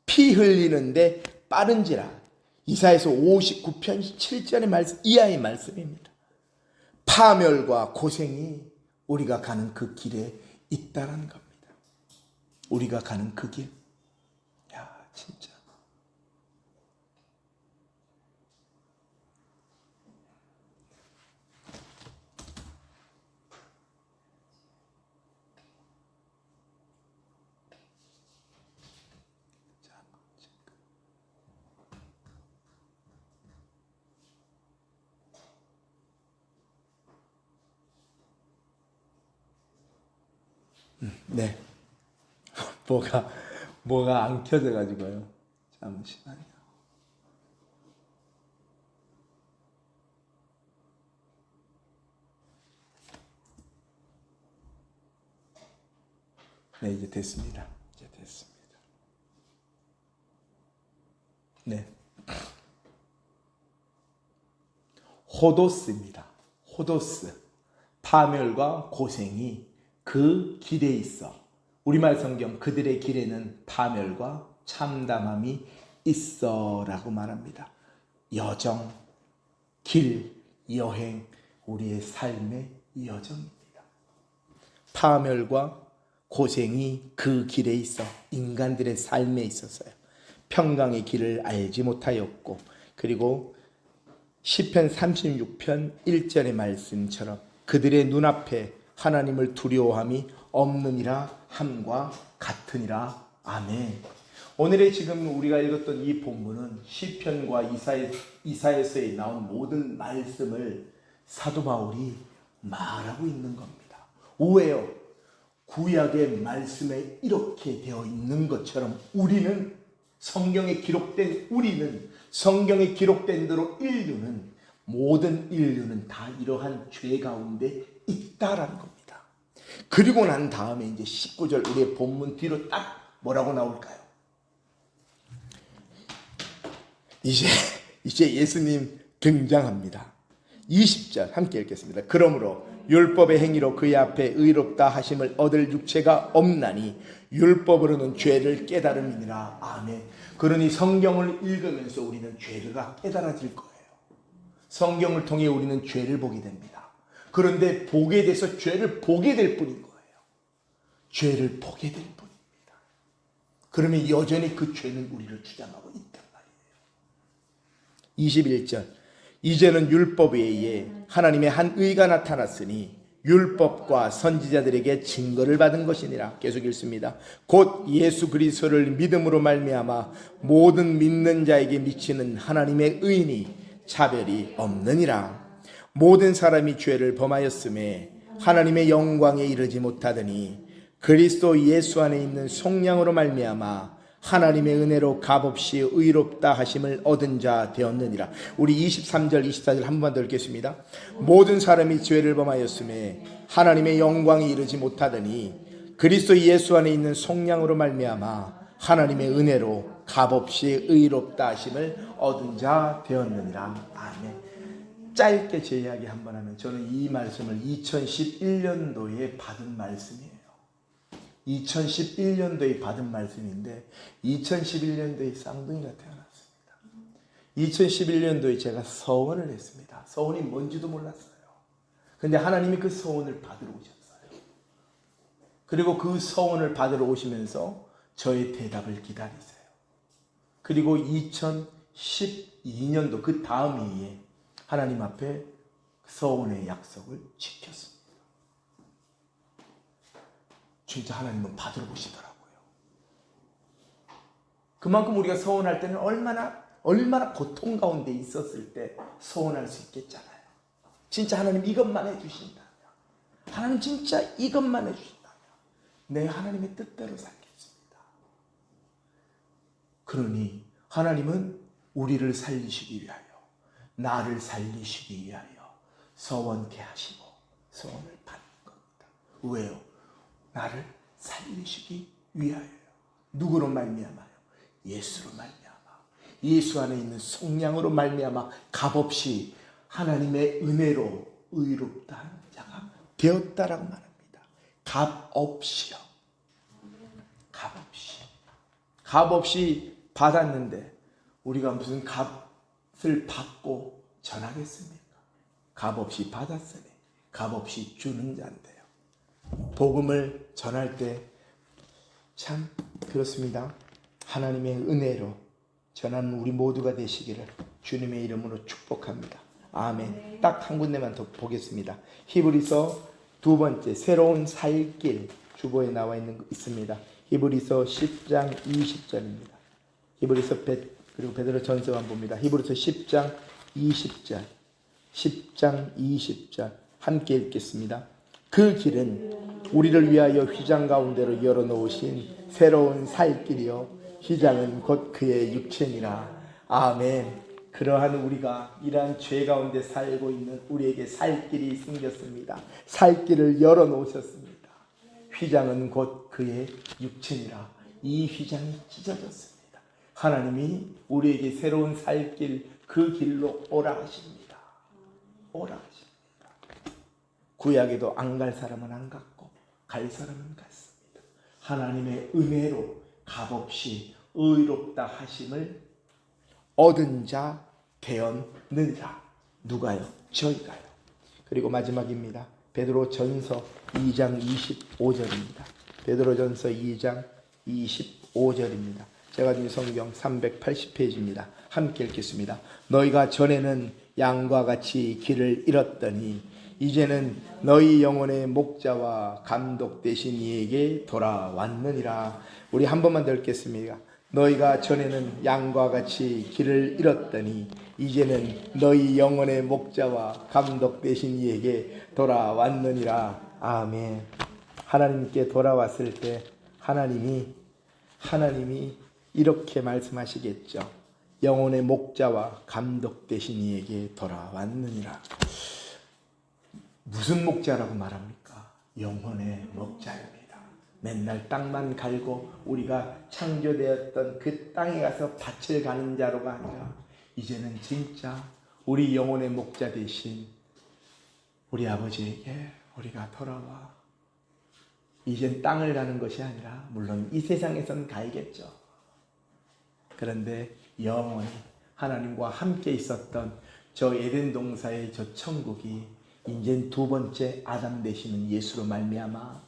피 흘리는데 빠른지라. 이사야서 59편 7절의 말씀 이하의 말씀입니다. 파멸과 고생이 우리가 가는 그 길에 있다는 겁니다. 우리가 가는 그 길. 야, 진짜. 네. 뭐가 안 켜져가지고요. 잠시만요. 네, 이제 됐습니다. 이제 됐습니다. 네. 호도스입니다. 호도스. 파멸과 고생이 그 길에 있어. 우리말 성경 그들의 길에는 파멸과 참담함이 있어 라고 말합니다. 여정, 길, 여행, 우리의 삶의 여정입니다. 파멸과 고생이 그 길에 있어. 인간들의 삶에 있어서요. 평강의 길을 알지 못하였고, 그리고 시편 36편 1절의 말씀처럼 그들의 눈앞에 하나님을 두려워함이 없느니라 함과 같으니라. 아멘. 오늘의 지금 우리가 읽었던 이 본문은 시편과 이사야서에 나온 모든 말씀을 사도 바울이 말하고 있는 겁니다. 왜요? 구약의 말씀에 이렇게 되어 있는 것처럼 우리는 성경에 기록된 대로 모든 인류는 다 이러한 죄 가운데 있다라는 겁니다. 그리고 난 다음에 이제 19절 우리의 본문 뒤로 딱 뭐라고 나올까요? 이제 예수님 등장합니다. 20절 함께 읽겠습니다. 그러므로 율법의 행위로 그의 앞에 의롭다 하심을 얻을 육체가 없나니 율법으로는 죄를 깨달음이니라. 아멘. 그러니 성경을 읽으면서 우리는 죄가 깨달아질 거예요. 성경을 통해 우리는 죄를 보게 됩니다. 그런데 보게 돼서 죄를 보게 될 뿐인 거예요. 죄를 보게 될 뿐입니다. 그러면 여전히 그 죄는 우리를 주장하고 있단 말이에요. 21절 이제는 율법에 의해 하나님의 한 의가 나타났으니 율법과 선지자들에게 증거를 받은 것이니라. 계속 읽습니다. 곧 예수 그리스도를 믿음으로 말미암아 모든 믿는 자에게 미치는 하나님의 의인이 차별이 없느니라. 모든 사람이 죄를 범하였음에 하나님의 영광에 이르지 못하더니 그리스도 예수 안에 있는 속량으로 말미암아 하나님의 은혜로 값없이 의롭다 하심을 얻은 자 되었느니라. 우리 23절 24절 한 번 더 읽겠습니다. 모든 사람이 죄를 범하였음에 하나님의 영광에 이르지 못하더니 그리스도 예수 안에 있는 속량으로 말미암아 하나님의 은혜로 값없이 의롭다 하심을 얻은 자 되었느니라. 아멘. 짧게 제 이야기 한번 하면 저는 이 말씀을 2011년도에 받은 말씀이에요. 2011년도에 받은 말씀인데 2011년도에 쌍둥이가 태어났습니다. 2011년도에 제가 서원을 했습니다. 서원이 뭔지도 몰랐어요. 근데 하나님이 그 서원을 받으러 오셨어요. 그리고 그 서원을 받으러 오시면서 저의 대답을 기다리세요. 그리고 2012년도 그 다음 해에 하나님 앞에 서원의 약속을 지켰습니다. 진짜 하나님은 받으러 오시더라고요. 그만큼 우리가 서원할 때는 얼마나 고통 가운데 있었을 때 서원할 수 있겠잖아요. 진짜 하나님 이것만 해주신다면, 하나님 진짜 이것만 해주신다면 내 하나님의 뜻대로 살겠습니다. 그러니 하나님은 우리를 살리시기 위하여, 나를 살리시기 위하여 서원케 하시고 서원을 받는 겁니다. 왜요? 나를 살리시기 위하여요. 누구로 말미암아요? 예수로 말미암아. 예수 안에 있는 속량으로 말미암아 값없이 하나님의 은혜로 의롭다 하는 자가 되었다라고 말합니다. 값 없이요. 값 없이 받았는데 우리가 무슨 값을 받고 전하겠습니까? 값 없이 받았으니 값 없이 주는 자인데요. 복음을 전할 때 참 그렇습니다. 하나님의 은혜로 전하는 우리 모두가 되시기를 주님의 이름으로 축복합니다. 아멘. 딱 한 군데만 더 보겠습니다. 히브리서 두 번째 새로운 살 길 주보에 나와 있습니다. 히브리서 10장 20절입니다. 그리고 베드로전서만 봅니다. 히브리서 10장 20절. 10장 20절 함께 읽겠습니다. 그 길은 우리를 위하여 휘장 가운데로 열어놓으신 새로운 살 길이요 휘장은 곧 그의 육체니라. 아멘. 그러한 우리가 이러한 죄 가운데 살고 있는 우리에게 살 길이 생겼습니다. 살 길을 열어놓으셨습니다. 휘장은 곧 그의 육체니라. 이 휘장이 찢어졌습니다. 하나님이 우리에게 새로운 살 길, 그 길로 오라 하십니다. 오라 하십니다. 구약에도 안 갈 사람은 안 갔고 갈 사람은 갔습니다. 하나님의 은혜로 값없이 의롭다 하심을 얻은 자 되었느니라. 누가요? 저희가요. 그리고 마지막입니다. 베드로전서 2장 25절입니다. 베드로전서 2장 25절입니다. 제가 준 성경 380페이지입니다. 함께 읽겠습니다. 너희가 전에는 양과 같이 길을 잃었더니 이제는 너희 영혼의 목자와 감독 되신 이에게 돌아왔느니라. 우리 한 번만 더 읽겠습니다. 너희가 전에는 양과 같이 길을 잃었더니 이제는 너희 영혼의 목자와 감독 되신 이에게 돌아왔느니라. 아멘. 하나님께 돌아왔을 때 하나님이 이렇게 말씀하시겠죠. 영혼의 목자와 감독 되신 이에게 돌아왔느니라. 무슨 목자라고 말합니까? 영혼의 목자입니다. 맨날 땅만 갈고 우리가 창조되었던 그 땅에 가서 밭을 가는 자로가 아니라 이제는 진짜 우리 영혼의 목자 되신 우리 아버지에게 우리가 돌아와 이젠 땅을 가는 것이 아니라 물론 이 세상에선 가야겠죠. 그런데 영원히 하나님과 함께 있었던 저 에덴 동산의 저 천국이 이젠 두 번째 아담 되시는 예수로 말미암아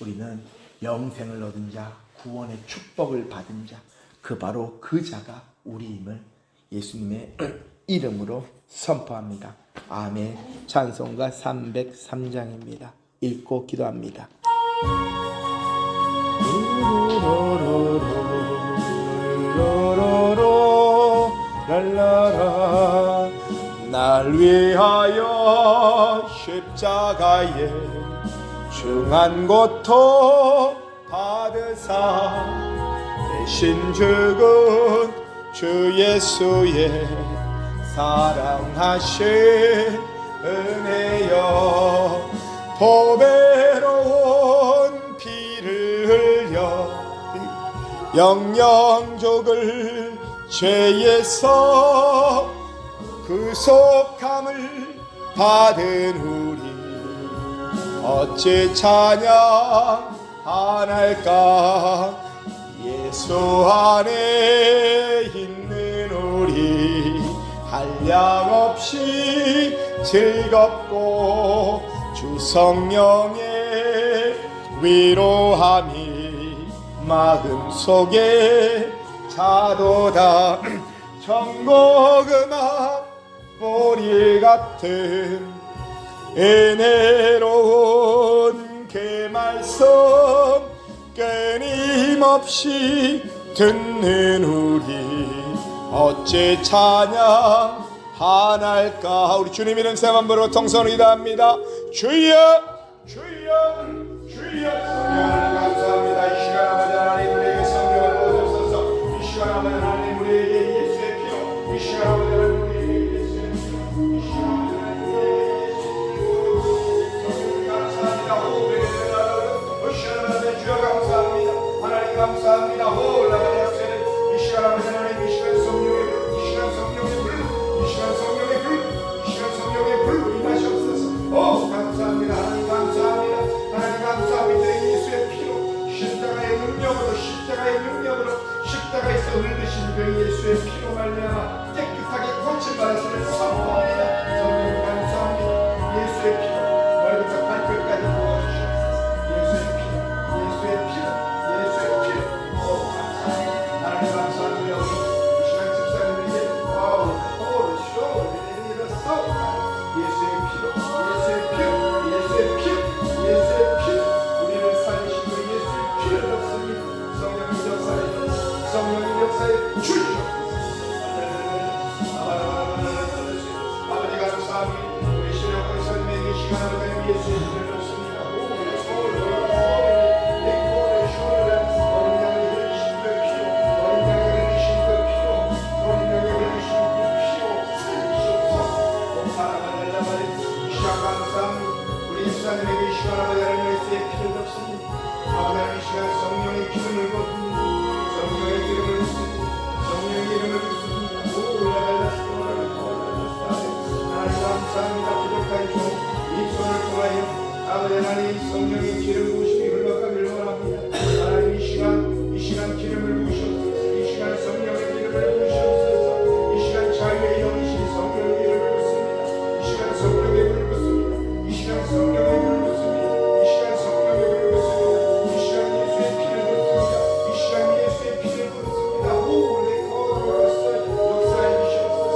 우리는 영생을 얻은 자, 구원의 축복을 받은 자, 바로 그 자가 우리임을 예수님의 이름으로 선포합니다. 아멘. 찬송가 303장입니다. 읽고 기도합니다. 날 위하여 십자가에 중한 고통 받으사 대신 죽은 주 예수의 사랑하신 은혜여 보배로운 피를 흘려 영영족을 죄에서 구속함을 받은 우리 어찌 찬양하날까. 예수 안에 있는 우리 한량없이 즐겁고 주 성령의 위로함이 마음속에 차도다. 천국음악 보리 같은 은혜로운 그 말씀 끊임없이 듣는 우리 어찌 찬양하날까. 우리 주님 이름 세 번 부르고 통성으로 기도합니다. 주여 주여 주여. 성령을 감사합니다. 이 시간 아버지 하나님 우리에게 성령을 부어주소서. 이 시간 아버지 하나님 우리에게 예수의 피로, 이 시간 아버지 하나님 우리에게 예수의 피로, 이 시간 아버지 하나님 우리에게 감사합니다. 우리에게 주여 감사합니다. 하나님 감사합니다. 올라가세요. 이 시간 아버지 하나님 이 시간 성령의 불, 이 시간 성령의 불, 이 시간 성령의 불, 이 시간 성령의 불 임하시옵소서. 십자가에서 흘리신 그 예수의 피로 말미암아 깨끗하게 고침받았음을 선포합니다. 성령 감사합니다. 예수의 피로 머리부터 발끝까지 부어주시옵소서. 예수의 피로, 예수의 피로, 예수의 피로. 오 감사합니다. 하나님 감사합니다. 이 시간 집사님에게 예수의 피로, 예수의 피로, 예수의 피로, 예수의 피로, 우리를 살리신 그 예수의 피를 넣습니다. 성령의 역사에 넣습니다. 성령의 역사에 주시옵소서. 아버지 감사합니다. 우리 신령의 삶의 시간을 예수의 피를 넣습니다. 어린 양이 흘리신 그 피로, 어린 양이 흘리신 그 피로, 어린 양이 흘리신 그 피로 살리시옵소서. 사랑하는 이 시간 감사합니다. 우리 집사님에게 이 시간 아버지 하나님 예수의 피를 넣습니다. 아버지 하나님 이 시간 성령의 기름을 붓습니다. 성령의 기름을 붓습니다. 성령의 기름을 붓습니다. 하나님 감사합니다. 부족한 이 손을 통하여 아버지 하나님 성령의 기름 부으심이 흘러가길 원합니다. 하나님 이 시간 기름을 부으시옵소서. 이 시간 성령의 기름을 부으시옵소서. 이 시간 자유의 영이신 성령의 기름을 붓습니다. 이 시간 성령의 불을 붓습니다. 이 시간 성령의 불을 붓습니다. 이 시간 성령의 불을 붓습니다. 이 시간 예수의 피를 붓습니다. 이 시간 예수의 피를 붓습니다. 오, 내 거룩으로서 역사해 주시옵소서.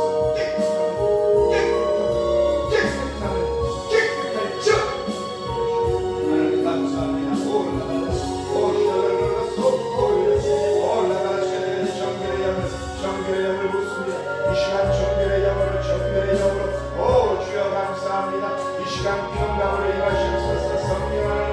깨끗한 저 하나님 감사합니다. 정결의 영을 붓습니다. 이 시간 정결의 영으로 오 주여 감사합니다. 이 시간 평강으로 임하시옵소서. 성령 하나님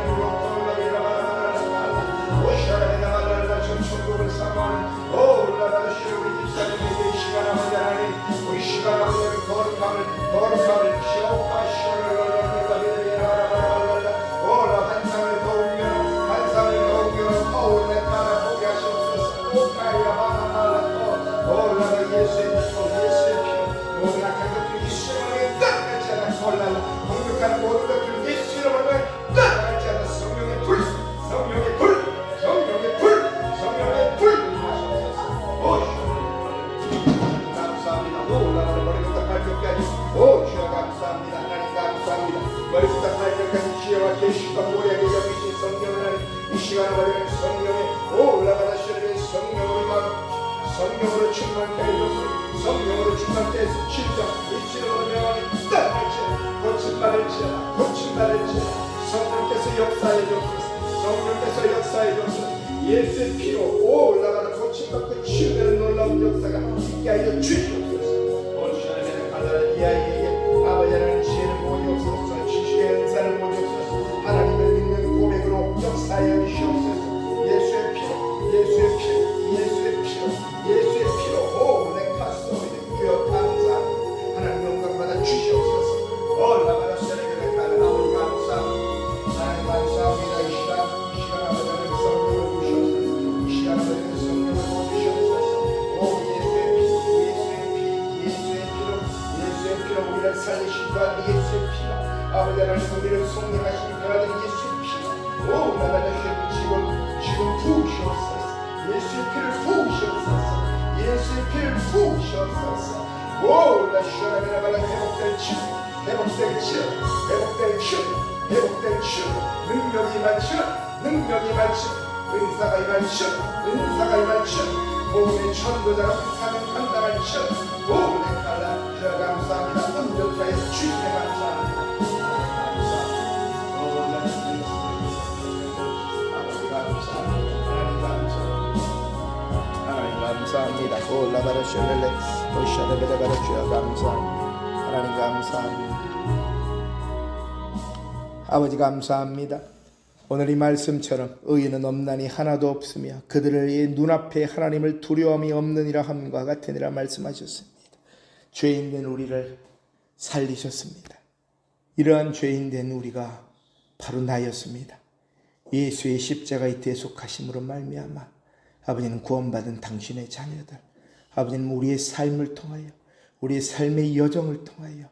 오샤라리나발랄라 천국을 사모하는 오 라바시오 우리 집사님에게 이 시간 아버지 하나님 우리 시간 아버지 거룩함을 시오파시오를 오라 한상을 더우면 거울에 따라 보게 하시옵소서. 오카야 하나말라 오라가 예수의 피로 모든 악한 것들이 예수의 땅같지 않아 걸랄라 공격하는 모든 것들이 예수의 이름으로 땅같지 않아 성령의 불 감사합니다. 오라를 머리부터 발끝까지 오 주여 감사합니다. 하나님 감사합니다. 머리부터 발끝까지 지혜와 계시가 모양의 영이신 성령을 하나님 이 시간에 머리는 성령의 오라가다시를 성령으로 충만케 해줬습니다. 성령으로 충만케 해서 진정 이치로 명하니 땅같이 고침받을지어다 성령께서 역사해 줬소서. 예수의 피로 올라가는 고침받고 치유되는 놀라운 역사가 있게 하여 주시옵소서. 오늘 시간에는 갈라는 이 아이에게 아버지 하나님 지혜를 보여주옵소서. 지식의 은사를 보여주옵소서. 하나님을 믿는 고백으로 역사하여 주시옵소서. 예수의 피로 오 레카소이드 주여 감사합니다. 하나님 영광 받아 주시옵소서. 올라가라 세례교회 가는 아버지 감사합니다. 하나님 감사합니다. 이 시간 아버지 하나님 성령을 부으시옵소서. 이 시간 아버지 하나님 성령을 부으시옵소서. 오 예수의 피로 우리를 살리신 그 아들 예수의 피로 아버지 하나님 우리를 성령하신 그 아들 예수의 피로 오 나가다 지금 부으시옵소서. 예수의 피를 부으시옵소서. 오 라시아라메라바라 회복될 치유 능력이 많죠 은사가 많죠 몸의 천도자가 사는 감당할 치유 오 내칼라 주여 감사합니다. 온전하여 주님께 감사합니다. 감사합니다. 올라바라쇼렐레 오샤레베레바라 주여 감사합니다. 하나님 감사합니다. 아버지 감사합니다. 오늘 이 말씀처럼 의인은 없나니 하나도 없으며 그들의 눈앞에 하나님을 두려움이 없느니라 함과 같으니라 말씀하셨습니다. 죄인된 우리를 살리셨습니다. 이러한 죄인된 우리가 바로 나였습니다. 예수의 십자가의 대속하심으로 말미암아 아버지는 구원받은 당신의 자녀들, 아버지는 우리의 삶을 통하여 우리의 삶의 여정을 통하여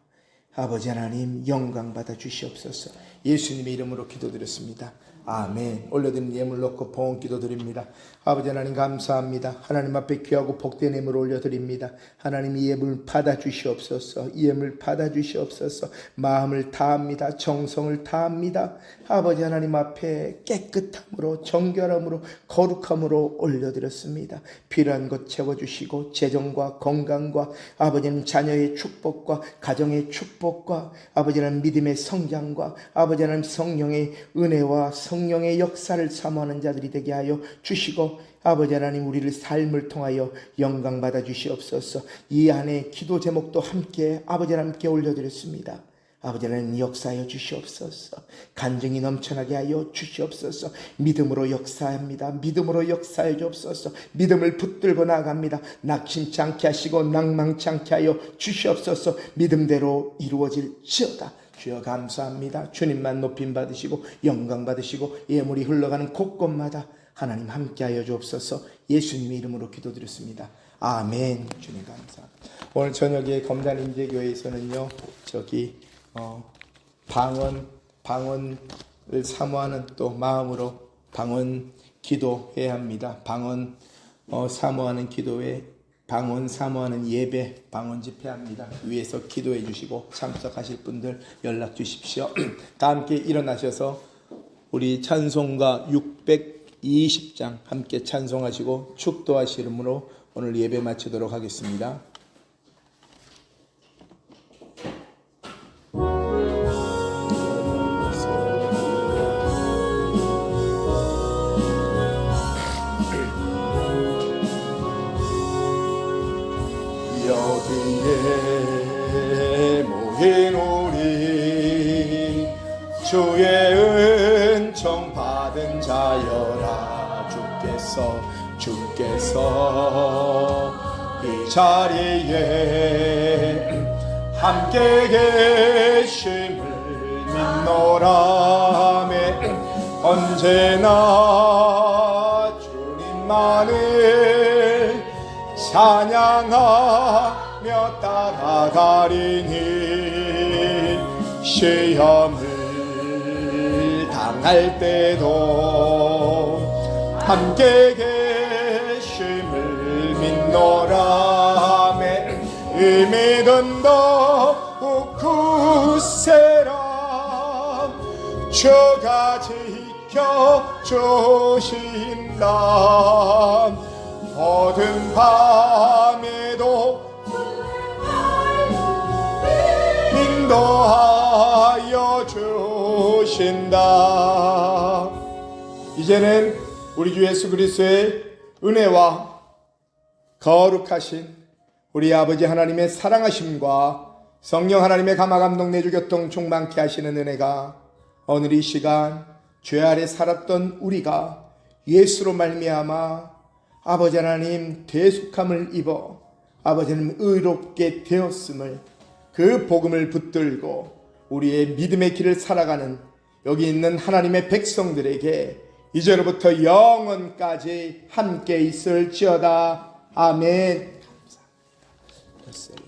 아버지 하나님 영광 받아 주시옵소서. 예수님의 이름으로 기도드렸습니다. 아멘. 올려드린 예물 놓고 봉헌 기도 드립니다. 아버지 하나님 감사합니다. 하나님 앞에 귀하고 복된 예물 올려드립니다. 하나님 이 예물 받아주시옵소서. 이 예물 받아주시옵소서. 마음을 다합니다. 정성을 다합니다. 아버지 하나님 앞에 깨끗함으로 정결함으로 거룩함으로 올려드렸습니다. 필요한 것 채워주시고 재정과 건강과 아버지는 자녀의 축복과 가정의 축복과 아버지는 믿음의 성장과 아버지는 성령의 은혜와 성령의 역사를 사모하는 자들이 되게 하여 주시고 아버지 하나님 우리를 삶을 통하여 영광 받아 주시옵소서. 이 안에 기도 제목도 함께 아버지 하나님께 올려드렸습니다. 아버지 하나님 역사하여 주시옵소서. 간증이 넘쳐나게 하여 주시옵소서. 믿음으로 역사합니다. 믿음으로 역사해 주옵소서. 믿음을 붙들고 나아갑니다. 낙심치 않게 하시고 낭망치 않게 하여 주시옵소서. 믿음대로 이루어질지어다. 주여 감사합니다. 주님만 높임 받으시고 영광 받으시고 예물이 흘러가는 곳곳마다 하나님 함께하여 주옵소서. 예수님의 이름으로 기도드렸습니다. 아멘. 주님 감사합니다. 오늘 저녁에 검단인재교회에서는요 방언을 사모하는 또 마음으로 방언 기도해야 합니다. 방언 사모하는 기도에 방언 사모하는 예배 방언 집회합니다. 위에서 기도해 주시고 참석하실 분들 연락 주십시오. 다 함께 일어나셔서 우리 찬송가 620장 함께 찬송하시고 축도하시므로 오늘 예배 마치도록 하겠습니다. 여기에 모인 우리 주의 은총 받은 자여라. 주께서 이 자리에 함께 계심을 믿노라매 언제나 주님만을 찬양하며 따라가리니 시험을 당할 때도 함께 계심을 믿노라매 이 믿음 더욱 굳세라. 주가 지켜주신다. 어두운 밤에도 인도하여 주신다. 이제는 우리 주 예수 그리스도의 은혜와 거룩하신 우리 아버지 하나님의 사랑하심과 성령 하나님의 감화감동 내주교통 충만케 하시는 은혜가 오늘 이 시간 죄 아래 살았던 우리가 예수로 말미암아 아버지 하나님 대속함을 입어 아버지 하나님 의롭게 되었음을 그 복음을 붙들고 우리의 믿음의 길을 살아가는 여기 있는 하나님의 백성들에게 이제로부터 영원까지 함께 있을지어다. 아멘. 감사합니다.